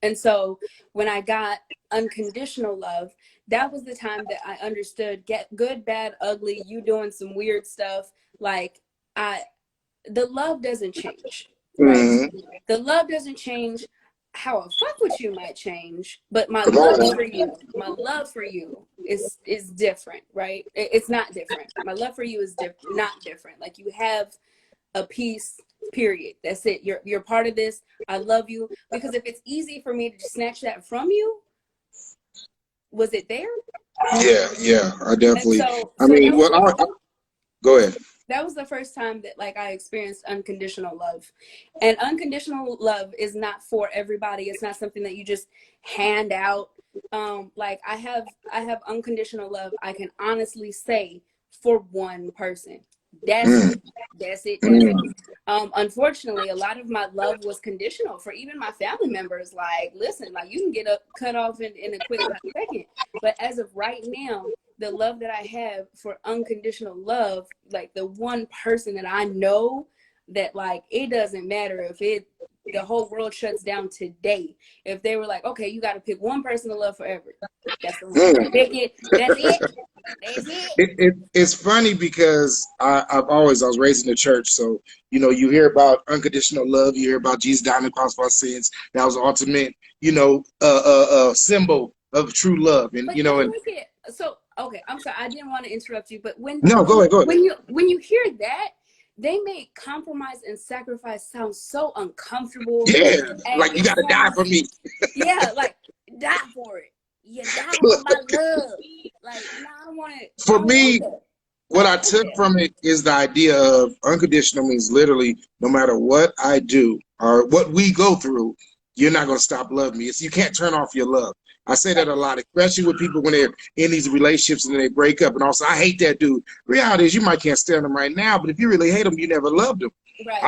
And so when I got unconditional love, that was the time that I understood, get good, bad, ugly, you doing some weird stuff, like the love doesn't change, right? Mm-hmm. The love doesn't change. How I fuck with you might change, but my love for you is different, right? It's not different. My love for you is not different. Like, you have a piece, period. That's it. You're part of this. I love you. Because if it's easy for me to snatch that from you, was it there? Yeah, I definitely. Go ahead. That was the first time that like I experienced unconditional love. And unconditional love is not for everybody. It's not something that you just hand out. Like I have unconditional love, I can honestly say, for one person. That's it. Unfortunately, a lot of my love was conditional for even my family members. Like, listen, like you can get cut off in a quick second. But as of right now, the love that I have for unconditional love, like the one person that I know that like, it doesn't matter if the whole world shuts down today. If they were like, okay, you got to pick one person to love forever. That's the one. Pick it. That's it. That's it. It's funny because I was raised in the church. So, you know, you hear about unconditional love. You hear about Jesus dying on the cross for our sins. That was the ultimate, symbol of true love. And, but you know, so, okay, I'm sorry, I didn't want to interrupt you, but go ahead. When you hear that, they make compromise and sacrifice sound so uncomfortable. Yeah, like you gotta die for me. Yeah, like die for it. Yeah, die for my love. Like, no, I don't want it. For me, what I took from it is the idea of unconditional means literally no matter what I do or what we go through, you're not gonna stop loving me. You can't turn off your love. I say that a lot, especially with people when they're in these relationships and then they break up. And also, I hate that dude. Reality is, you might can't stand him right now, but if you really hate him, you never loved him.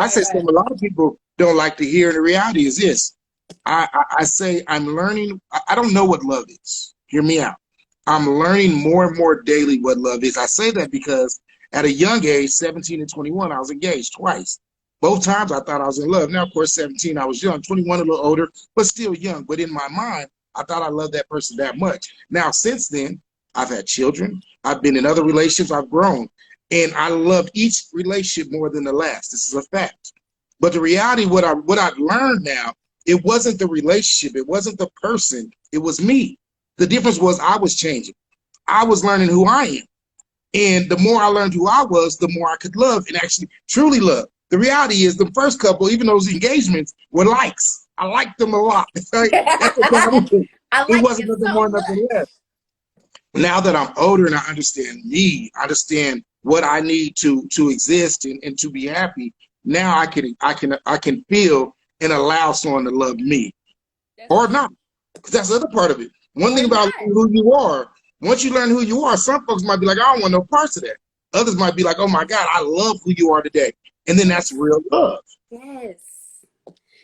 Something a lot of people don't like to hear, and the reality is this. I say I'm learning. I don't know what love is. Hear me out. I'm learning more and more daily what love is. I say that because at a young age, 17 and 21, I was engaged twice. Both times I thought I was in love. Now, of course, 17, I was young. 21, a little older, but still young. But in my mind, I thought I loved that person that much. Now, since then, I've had children. I've been in other relationships. I've grown. And I love each relationship more than the last. This is a fact. But the reality, what I've learned now, it wasn't the relationship. It wasn't the person. It was me. The difference was I was changing. I was learning who I am. And the more I learned who I was, the more I could love and actually truly love. The reality is the first couple, even those engagements, were likes. I liked them a lot. Right? It wasn't nothing more, nothing less. Now that I'm older and I understand me, I understand what I need to exist and to be happy. Now I can feel and allow someone to love me, or not. Because that's the other part of it. One thing about who you are, once you learn who you are, some folks might be like, I don't want no parts of that. Others might be like, oh my God, I love who you are today. And then that's real love. Yes.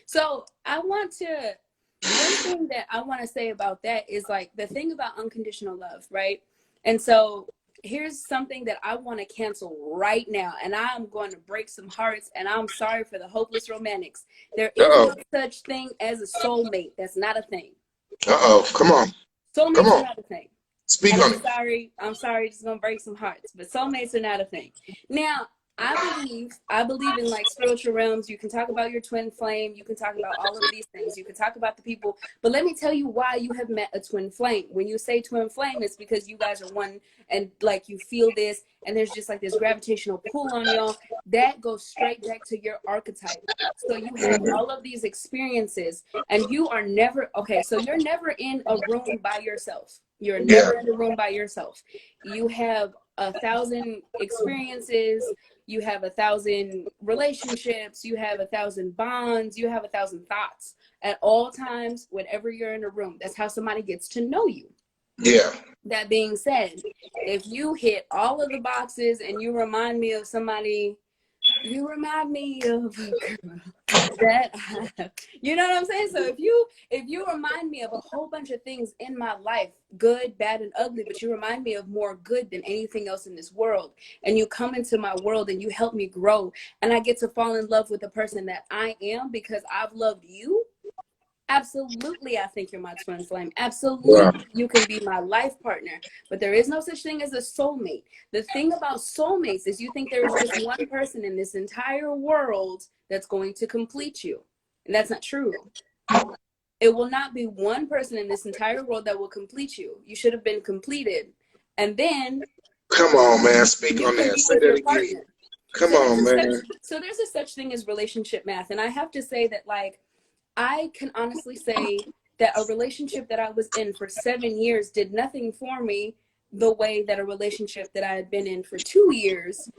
So one thing that I want to say about that is like the thing about unconditional love, right? And so here's something that I want to cancel right now, and I'm going to break some hearts, and I'm sorry for the hopeless romantics. There is no such thing as a soulmate. That's not a thing. Come on. Come Soulmates are on. not a thing. Speak And on it. I'm sorry, it's gonna break some hearts, but soulmates are not a thing. Now, I believe in like spiritual realms. You can talk about your twin flame, you can talk about all of these things, you can talk about the people, but let me tell you why you have met a twin flame. When you say twin flame, it's because you guys are one, and like you feel this, and there's just like this gravitational pull on y'all that goes straight back to your archetype. So you have all of these experiences, and you are never okay, so you're never in a room by yourself. You're never in a room by yourself. You have 1,000 experiences, you have 1,000 relationships, you have 1,000 bonds, you have 1,000 thoughts at all times whenever you're in a room. That's how somebody gets to know you. Yeah. That being said, if you hit all of the boxes and you remind me of somebody, you remind me of a girl that you know what I'm saying? So if you remind me of a whole bunch of things in my life, good, bad, and ugly, but you remind me of more good than anything else in this world, and you come into my world and you help me grow, and I get to fall in love with the person that I am because I've loved you, absolutely, I think you're my twin flame. Absolutely, you can be my life partner. But there is no such thing as a soulmate. The thing about soulmates is you think there is just one person in this entire world that's going to complete you. And that's not true. It will not be one person in this entire world that will complete you. You should have been completed. And then Come on, man. Speak you on can that. be Say with that your again. partner. Come on, man. So there's a such thing as relationship math. And I have to say that, like, I can honestly say that a relationship that I was in for 7 years did nothing for me the way that a relationship that I had been in for 2 years,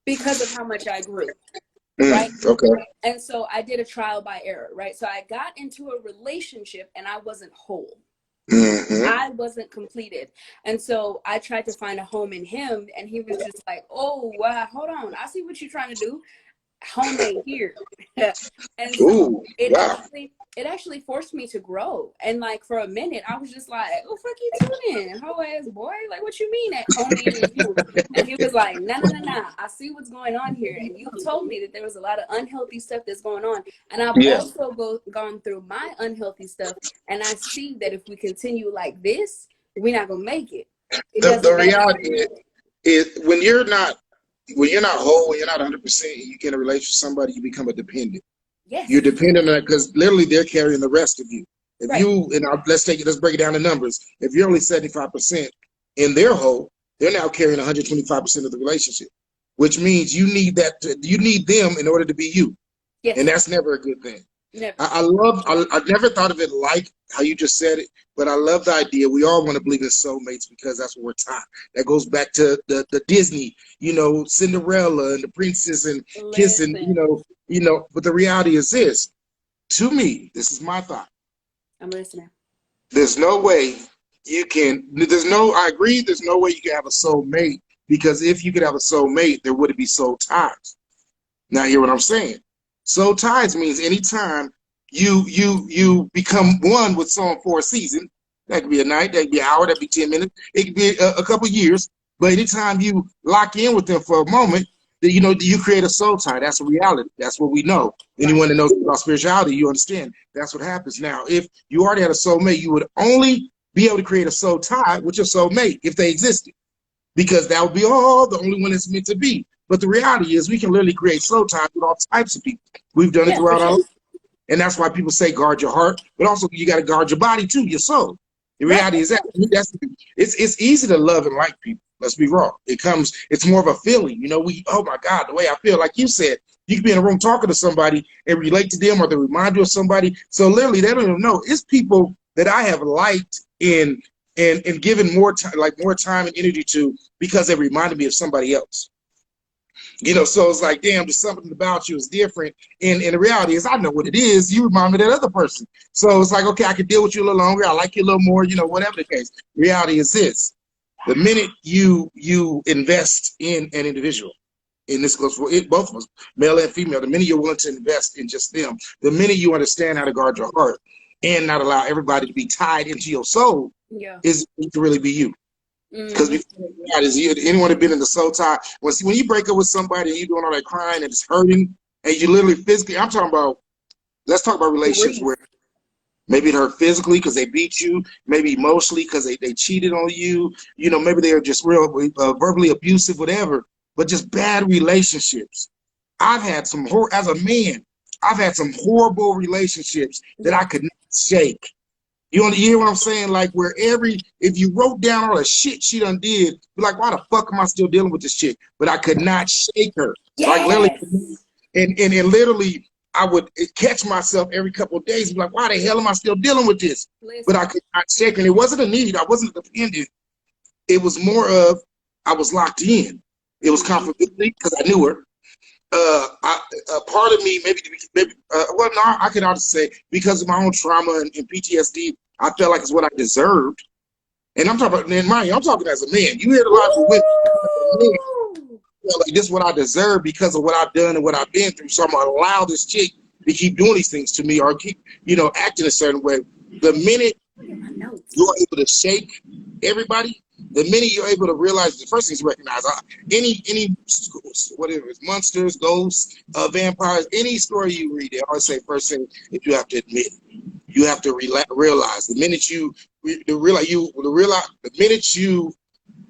because of how much I grew, right? Okay. And so I did a trial by error, right? So I got into a relationship and I wasn't whole. I wasn't completed. And so I tried to find a home in him, and he was just like, oh, wow, hold on. I see what you're trying to do. Home ain't here. And so it actually forced me to grow. And like for a minute I was just like, oh, fuck you tuning, hoe ass boy, like what you mean that home ain't you? And he was like, nah, I see what's going on here, and you told me that there was a lot of unhealthy stuff that's going on, and I've also gone through my unhealthy stuff, and I see that if we continue like this, we're not gonna make it. The reality is when you're not whole, when you're not 100%, you get in a relationship with somebody, you become a dependent. Yes. You're dependent on that because literally they're carrying the rest of you. If you, and let's break it down to numbers. If you're only 75% in their whole, they're now carrying 125% of the relationship, which means you need them in order to be you. Yes. And that's never a good thing. Never. I never thought of it like how you just said it, but I love the idea. We all want to believe in soulmates because that's what we're taught. That goes back to the Disney, Cinderella and the princess and kissing, but the reality is this. To me, this is my thought. I'm listening. There's no way I agree, there's no way you can have a soulmate, because if you could have a soulmate, there wouldn't be soul ties. Now hear what I'm saying. Soul ties means anytime you become one with someone for a season, that could be a night, that could be an hour, that could be 10 minutes, it could be a couple of years, but anytime you lock in with them for a moment, you create a soul tie. That's a reality. That's what we know. Anyone that knows about spirituality, you understand. That's what happens. Now, if you already had a soulmate, you would only be able to create a soul tie with your soulmate if they existed, because that would be the only one it's meant to be. But the reality is we can literally create soul ties with all types of people. We've done it throughout our life. And that's why people say guard your heart, but also you got to guard your body too, your soul. The reality is it's easy to love and like people. Let's be raw. It's more of a feeling. Oh my God, the way I feel, like you said, you can be in a room talking to somebody and relate to them, or they remind you of somebody. So literally they don't even know. It's people that I have liked and given more time and energy to, because they reminded me of somebody else. So it's like, damn, there's something about you is different. And the reality is, I know what it is. You remind me of that other person. So it's like, okay, I can deal with you a little longer. I like you a little more, whatever the case. Reality is this. The minute you invest in an individual, and this goes for both of us, male and female, the minute you're willing to invest in just them, the minute you understand how to guard your heart and not allow everybody to be tied into your soul, is to really be you. Because before that, is anyone have been in the soul tie? When you break up with somebody and you're doing all that crying and it's hurting, and you literally physically, I'm talking about, let's talk about relationships where maybe it hurt physically because they beat you, maybe emotionally because they cheated on you, you know, maybe they're just real verbally abusive, whatever, but just bad relationships. I've had some, as a man, I've had some horrible relationships that I could not shake. You hear what I'm saying? Like where if you wrote down all the shit she done did, be like, why the fuck am I still dealing with this chick? But I could not shake her. Like literally, and literally, I would catch myself every couple of days and be like, why the hell am I still dealing with this? But I could not shake her. And it wasn't a need. I wasn't dependent. It was more of I was locked in. It was comfortability because I knew her. Part of me, maybe well, no, I could also say because of my own trauma and PTSD, I felt like it's what I deserved. And I'm talking about, and mind you, I'm talking as a man. You hear a lot of women, like this is what I deserve because of what I've done and what I've been through. So I'm gonna allow this chick to keep doing these things to me or keep, acting a certain way. The minute you're able to shake everybody, the minute you're able to realize, the first thing is recognize any whatever it's monsters, ghosts, vampires, any story you read, they always say first thing is you have to admit, you have to realize. The minute the minute you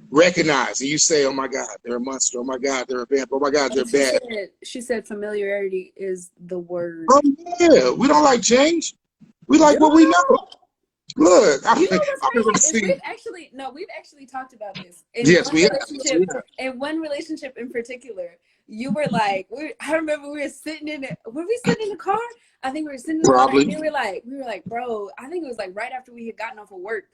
recognize and you say, oh my God, they're a monster, oh my God, they're a vampire, oh my God, they're bad. She said familiarity is the word. Oh yeah, we don't like change. We like what we know. Look, you know what's crazy is we've actually talked about this. In one relationship in particular, you were like, I remember we were sitting in the car? I think we were sitting in the car and we were like, bro, I think it was like right after we had gotten off of work.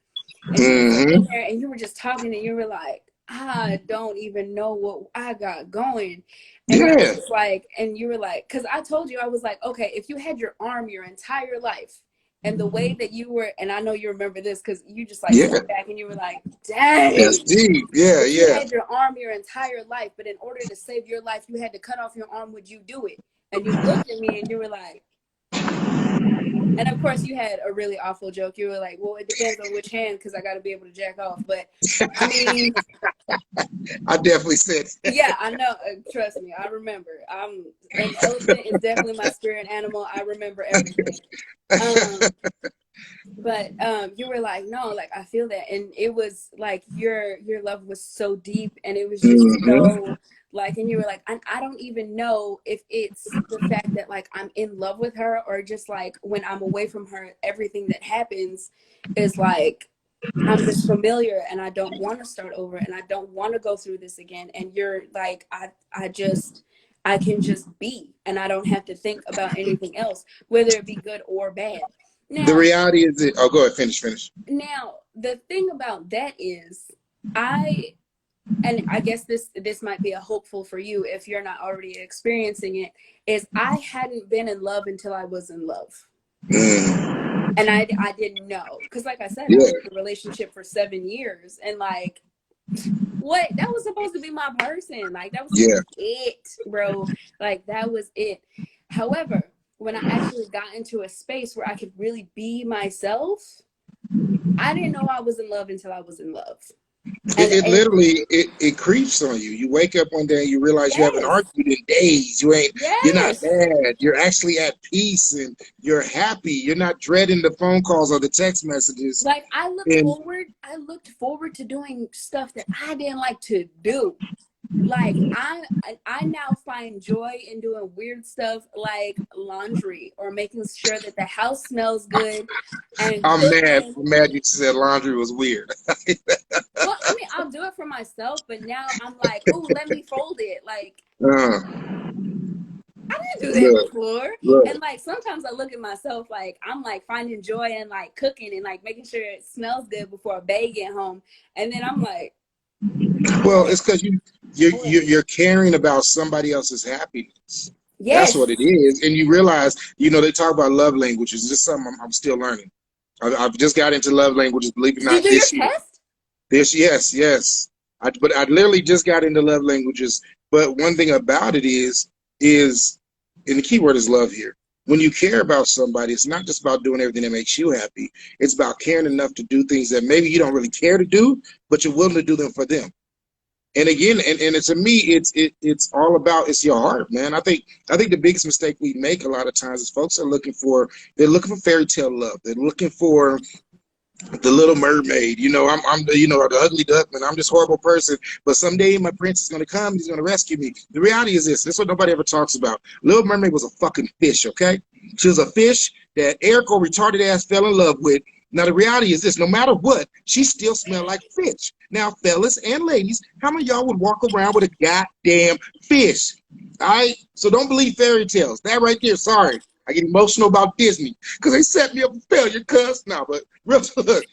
And you were sitting there and you were just talking and you were like, I don't even know what I got going. And I was like, and you were like, because I told you, I was like, okay, if you had your arm your entire life, and the way that you were, and I know you remember this because you just like sat back and you were like, dang. That's deep. Yeah, you had your arm your entire life, but in order to save your life, you had to cut off your arm. Would you do it? And you looked at me and you were like, and of course you had a really awful joke. You were like, well, it depends on which hand because I got to be able to jack off. But I mean, I definitely said that. Yeah, I know. Trust me, I remember. An elephant is definitely my spirit animal. I remember everything. But you were like, no, like I feel that, and it was like your love was so deep, and it was just so like, and you were like, I don't even know if it's the fact that like I'm in love with her or just like when I'm away from her, everything that happens is like I'm just familiar and I don't want to start over and I don't want to go through this again. And you're like, I can just be, and I don't have to think about anything else, whether it be good or bad. Now, the reality is that, go ahead, finish. Now, the thing about that is and I guess this might be a hopeful for you if you're not already experiencing it, is I hadn't been in love until I was in love. And I didn't know. Because like I said, I was in a relationship for 7 years. And like, what? That was supposed to be my person. Like, that was it, bro. Like, that was it. However, when I actually got into a space where I could really be myself, I didn't know I was in love until I was in love. It literally creeps on you. You wake up one day and you realize you haven't argued in days. You're not bad. You're actually at peace and you're happy. You're not dreading the phone calls or the text messages. Like I looked forward to doing stuff that I didn't like to do. Like I now find joy in doing weird stuff like laundry or making sure that the house smells good. And I'm mad you said laundry was weird. Well, I mean, I'll do it for myself, but now I'm like, oh, let me fold it. Like I didn't do that before. And like sometimes I look at myself like I'm like finding joy in like cooking and like making sure it smells good before a bae get home. And then I'm like, well, it's because you're caring about somebody else's happiness. That's what it is. And you realize, they talk about love languages. This is something I'm still learning. I've just got into love languages, believe it or not. Did you do your test? Yes. But I literally just got into love languages. But one thing about it is, and the key word is love here. When you care about somebody, it's not just about doing everything that makes you happy. It's about caring enough to do things that maybe you don't really care to do, but you're willing to do them for them. And again, and to me, it's all about, it's your heart, man. I think the biggest mistake we make a lot of times is folks are they're looking for fairy tale love. They're looking for the Little Mermaid. I'm the ugly duckling. I'm this horrible person, but someday my prince is gonna come. He's gonna rescue me. The reality is this. This is what nobody ever talks about. Little Mermaid was a fucking fish. Okay, she was a fish that Erico retarded ass fell in love with. Now the reality is this: no matter what, she still smelled like fish. Now, fellas and ladies, how many of y'all would walk around with a goddamn fish? All right, so don't believe fairy tales. That right there. Sorry. I get emotional about Disney because they set me up for failure, cuz. No, but real look,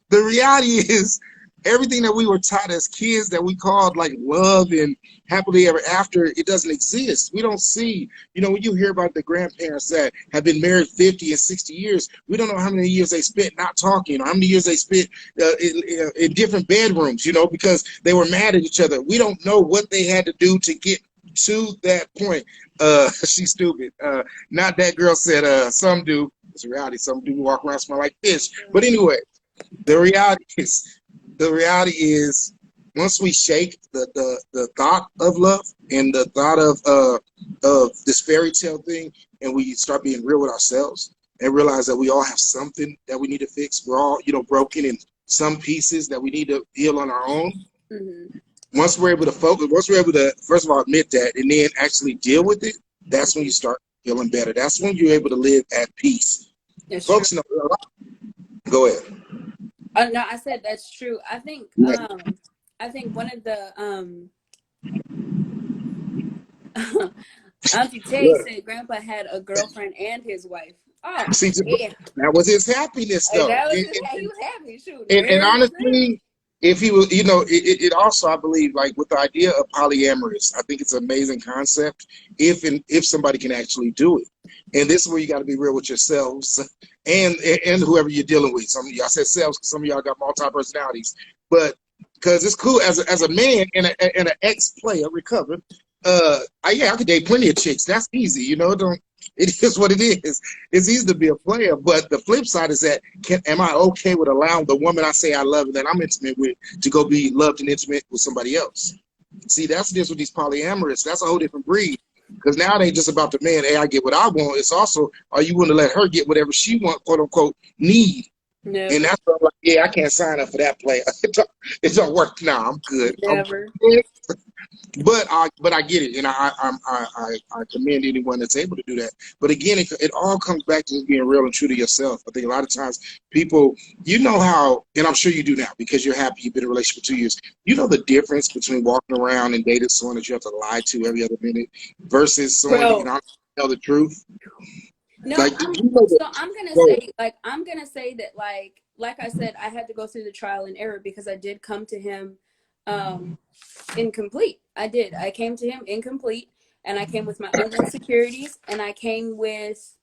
the reality is everything that we were taught as kids that we called like love and happily ever after, it doesn't exist. We don't see, when you hear about the grandparents that have been married 50 and 60 years, we don't know how many years they spent not talking or how many years they spent in different bedrooms, because they were mad at each other. We don't know what they had to do to get to that point. She's stupid. Not that girl said some do. It's reality. Some do walk around smell like fish. But anyway, the reality is once we shake the thought of love and the thought of this fairy tale thing, and we start being real with ourselves and realize that we all have something that we need to fix. We're all, broken in some pieces that we need to heal on our own. Mm-hmm. Once we're able to focus, once we're able to, first of all, admit that and then actually deal with it, that's when you start feeling better. That's when you're able to live at peace. That's Folks true. know. Go ahead. No, I said that's true. I think one of the Auntie Tay said Grandpa had a girlfriend and his wife. Oh, see, yeah. That was his happiness, though. He was happy, shoot. And honestly, if he was, it also, I believe, like with the idea of polyamorous, I think it's an amazing concept if somebody can actually do it. And this is where you got to be real with yourselves and whoever you're dealing with. Some of y'all said selves because some of y'all got multi-personalities. But because it's cool as a man and an ex-player recovered, I could date plenty of chicks. That's easy, it is what it is. It's easy to be a player, but the flip side is that am I okay with allowing the woman I say I love and that I'm intimate with to go be loved and intimate with somebody else? See, that's this with these polyamorous. That's a whole different breed. Because now it ain't just about the man, hey, I get what I want. It's also, are you willing to let her get whatever she want, quote unquote, need? No. And that's what I'm like, yeah, I can't sign up for that player. It don't work. Nah, I'm good. Never. But I get it, and I commend anyone that's able to do that. But again, it all comes back to being real and true to yourself. I think a lot of times people, how, and I'm sure you do now because you're happy, you've been in a relationship for 2 years. You know the difference between walking around and dating someone that you have to lie to every other minute versus someone that can tell the truth. No, I'm gonna say that like I said, I had to go through the trial and error because I did come to him incomplete. I did. I came to him incomplete, and I came with my own insecurities, and I came with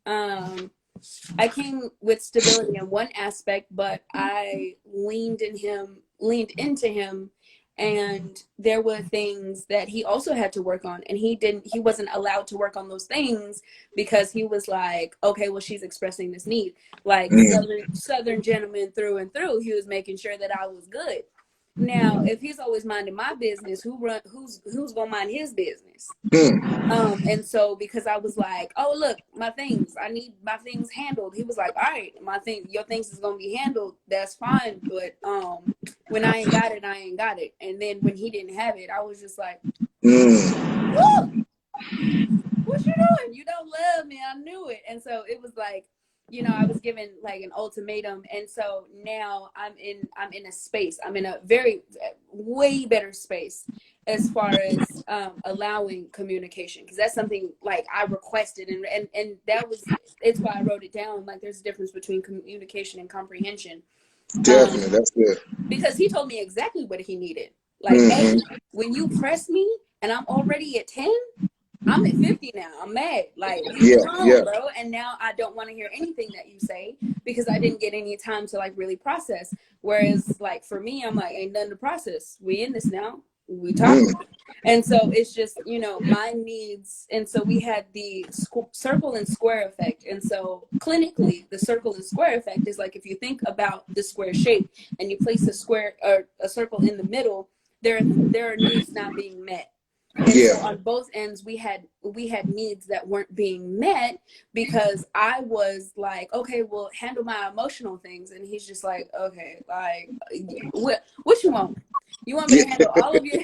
stability in one aspect, but I leaned into him, and there were things that he also had to work on, and he wasn't allowed to work on those things because he was like, okay, well, she's expressing this need, like southern gentleman through and through. He was making sure that I was good. Now, if he's always minding my business, who's gonna mind his business? And so because I was like, oh look, I need my things handled. He was like, all right, your things is gonna be handled. That's fine, but when I ain't got it, I ain't got it. And then when he didn't have it, I was just like, whoa, what you doing? You don't love me. I knew it. And so it was like, I was given like an ultimatum, and so now I'm in a space. I'm in a way better space as far as allowing communication, because that's something like I requested, and it's why I wrote it down. Like, there's a difference between communication and comprehension. Definitely, that's good. Because he told me exactly what he needed. Like, hey, when you press me and I'm already at 10. I'm at 50 now. I'm mad. Like, bro. And now I don't want to hear anything that you say because I didn't get any time to like really process. Whereas like for me, I'm like, ain't nothing to process. We in this now. we talk. And so it's just, you know, my needs. And so we had the circle and square effect. And so clinically, the circle and square effect is like, if you think about the square shape and you place a square or a circle in the middle, there are needs not being met. And so on both ends, we had needs that weren't being met because I was like, okay, well, handle my emotional things. And he's just like, okay, like, what you want? You want me to handle all of your,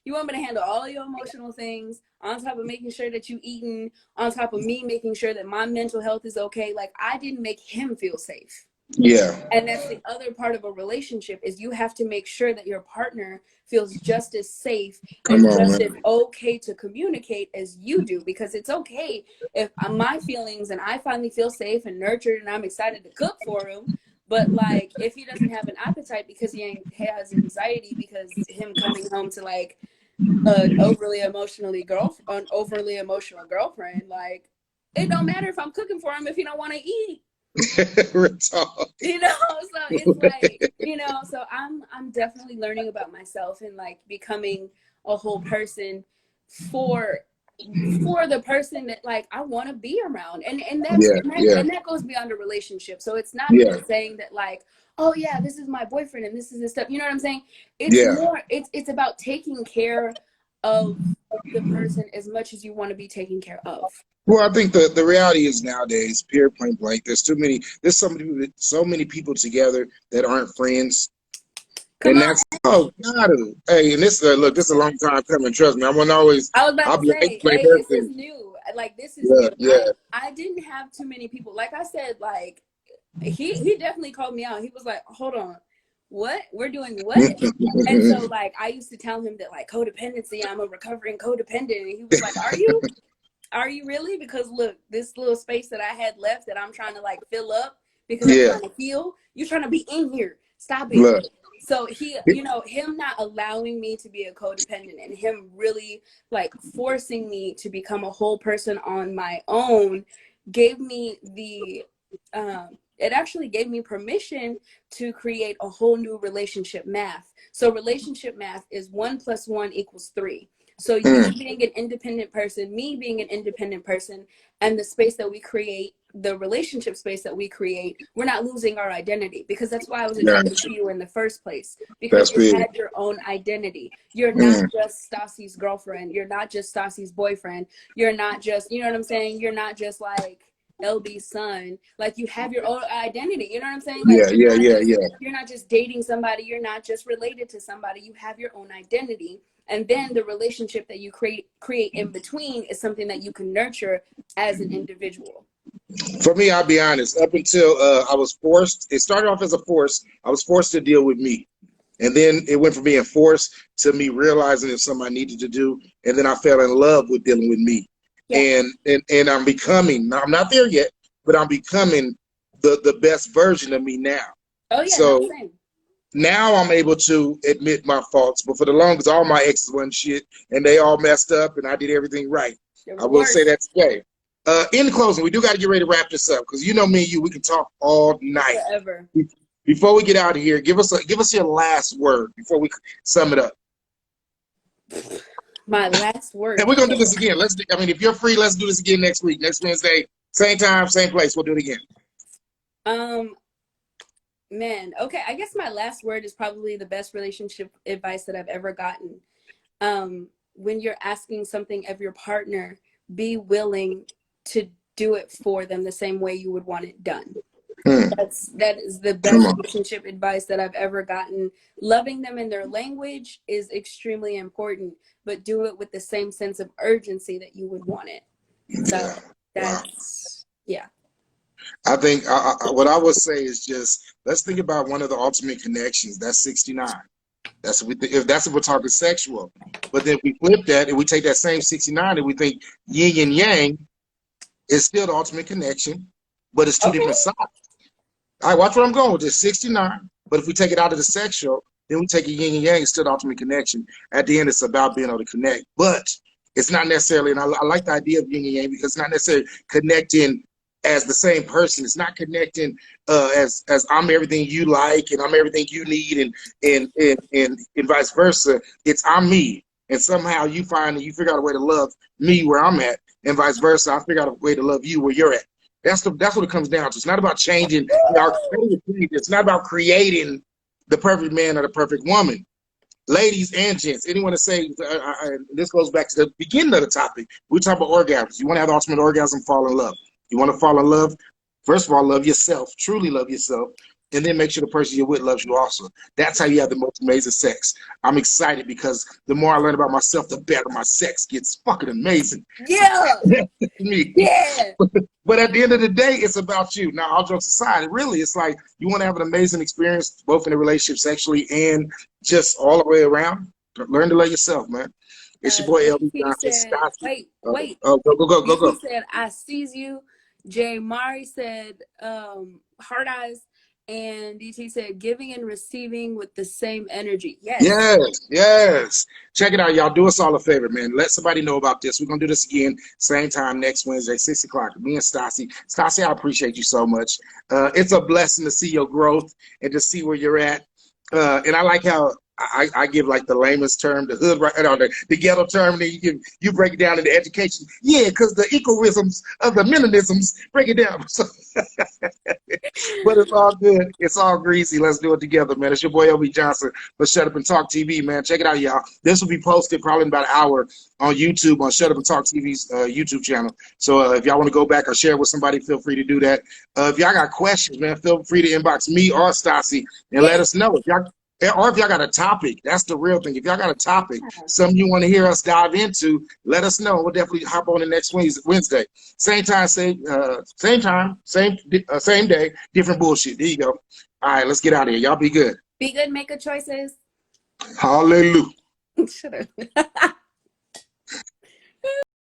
you want me to handle all of your emotional things on top of making sure that you eating, on top of me making sure that my mental health is okay. Like, I didn't make him feel safe. Yeah. And that's the other part of a relationship, is you have to make sure that your partner feels just as safe and just as okay to communicate as you do, because it's okay if my feelings and I finally feel safe and nurtured and I'm excited to cook for him. But like, if he doesn't have an appetite because he has anxiety because him coming home to like an overly emotional girlfriend, like, it don't matter if I'm cooking for him if he don't want to eat. You know, so it's like, you know, so I'm definitely learning about myself and like becoming a whole person for the person that like I want to be around, and that goes beyond a relationship. So it's not even saying that like, oh yeah, this is my boyfriend and this is the stuff, you know what I'm saying? It's more, it's about taking care of the person as much as you want to be taken care of. Well, I think the reality is nowadays, period, point blank, there's so many people together that aren't friends. That's, oh, God. Hey, and this, look, this is a long time coming, trust me. I was about to say, hey, this is new. Like, this is new. Yeah. I didn't have too many people. Like I said, like, he definitely called me out. He was like, hold on, what? We're doing what? And so, like, I used to tell him that, like, codependency, I'm a recovering codependent. And he was like, are you? Are you really? Because look, this little space that I had left that I'm trying to like fill up because I'm trying to heal, you're trying to be in here. Stop it. Look. So he, you know, him not allowing me to be a codependent and him really like forcing me to become a whole person on my own gave me the, it actually gave me permission to create a whole new relationship math. So relationship math is 1 + 1 = 3. So you being an independent person, me being an independent person, and the space that we create, the relationship space that we create, we're not losing our identity, because that's why I was attracted to you in the first place, because you had your own identity. You're not just Staci's girlfriend. You're not just Staci's boyfriend. You're not just, you know what I'm saying? You're not just like LB's son. Like, you have your own identity. You know what I'm saying? Like, you're not just dating somebody. You're not just related to somebody. You have your own identity. And then the relationship that you create in between is something that you can nurture as an individual. For me, I'll be honest, up until I was forced, it started off as a force. I was forced to deal with me. And then it went from being forced to me realizing it's something I needed to do. And then I fell in love with dealing with me. Yeah. And I'm becoming, I'm not there yet, but I'm becoming the best version of me now. Oh, yeah. So now I'm able to admit my faults. But for the longest, all my exes wasn't shit, and they all messed up, and I did everything right. I will say that today. In closing, we do got to get ready to wrap this up, because you know me and you, we can talk all night. Forever. Before we get out of here, give us your last word before we sum it up. My last word. And we're gonna do this again. If you're free, let's do this again next week, next Wednesday, same time, same place. We'll do it again. Man, okay, I guess my last word is probably the best relationship advice that I've ever gotten. When you're asking something of your partner, be willing to do it for them the same way you would want it done. That is the best relationship advice that I've ever gotten. Loving them in their language is extremely important, but do it with the same sense of urgency that you would want it. So that's, I think what I would say is just, let's think about one of the ultimate connections. That's 69. If that's if we're talking sexual. But then if we flip that and we take that same 69 and we think yin and yang, it's still the ultimate connection, but it's two different sides. All right, watch where I'm going with this. 69, but if we take it out of the sexual, then we take a yin and yang, it's still the ultimate connection. At the end, it's about being able to connect. But it's not necessarily, and I like the idea of yin and yang, because it's not necessarily connecting as the same person. It's not connecting as I'm everything you like and I'm everything you need, and vice versa. It's I'm me, and somehow you figure out a way to love me where I'm at, and vice versa. I figure out a way to love you where you're at. That's what it comes down to. It's not about changing. It's not about creating the perfect man or the perfect woman. Ladies and gents, anyone to say, this goes back to the beginning of the topic. We talk about orgasms. You want to have the ultimate orgasm, fall in love. You want to fall in love? First of all, love yourself, truly love yourself, and then make sure the person you're with loves you also. That's how you have the most amazing sex. I'm excited because the more I learn about myself, the better my sex gets. Fucking amazing. Yeah. Me. Yeah. But at the end of the day, it's about you. Now, all jokes aside, really, it's like you want to have an amazing experience, both in a relationship sexually and just all the way around. Learn to love yourself, man. It's your boy, LB Johnson. Said, wait. Go. He said, I sees you. Jay Mari said, hard eyes. And DT said, giving and receiving with the same energy. Yes. Check it out, y'all. Do us all a favor, man. Let somebody know about this. We're going to do this again, same time next Wednesday, 6 o'clock. Me and Staci. Staci, I appreciate you so much. It's a blessing to see your growth and to see where you're at. And I like how I give like the lamest term, the hood, right, the ghetto term, and then you break it down into education. Yeah, because the ecoisms of the melanisms break it down. So, but it's all good. It's all greasy. Let's do it together, man. It's your boy LB Johnson for Shut Up and Talk TV, man. Check it out, y'all. This will be posted probably in about an hour on YouTube on Shut Up and Talk TV's YouTube channel. So if y'all want to go back or share with somebody, feel free to do that. If y'all got questions, man, feel free to inbox me or Staci and let us know. Or if y'all got a topic, that's the real thing. If y'all got a topic, something you want to hear us dive into, let us know. We'll definitely hop on the next Wednesday. Same time, same day, different bullshit. There you go. All right, let's get out of here. Y'all be good. Be good, make good choices. Hallelujah. Shut up.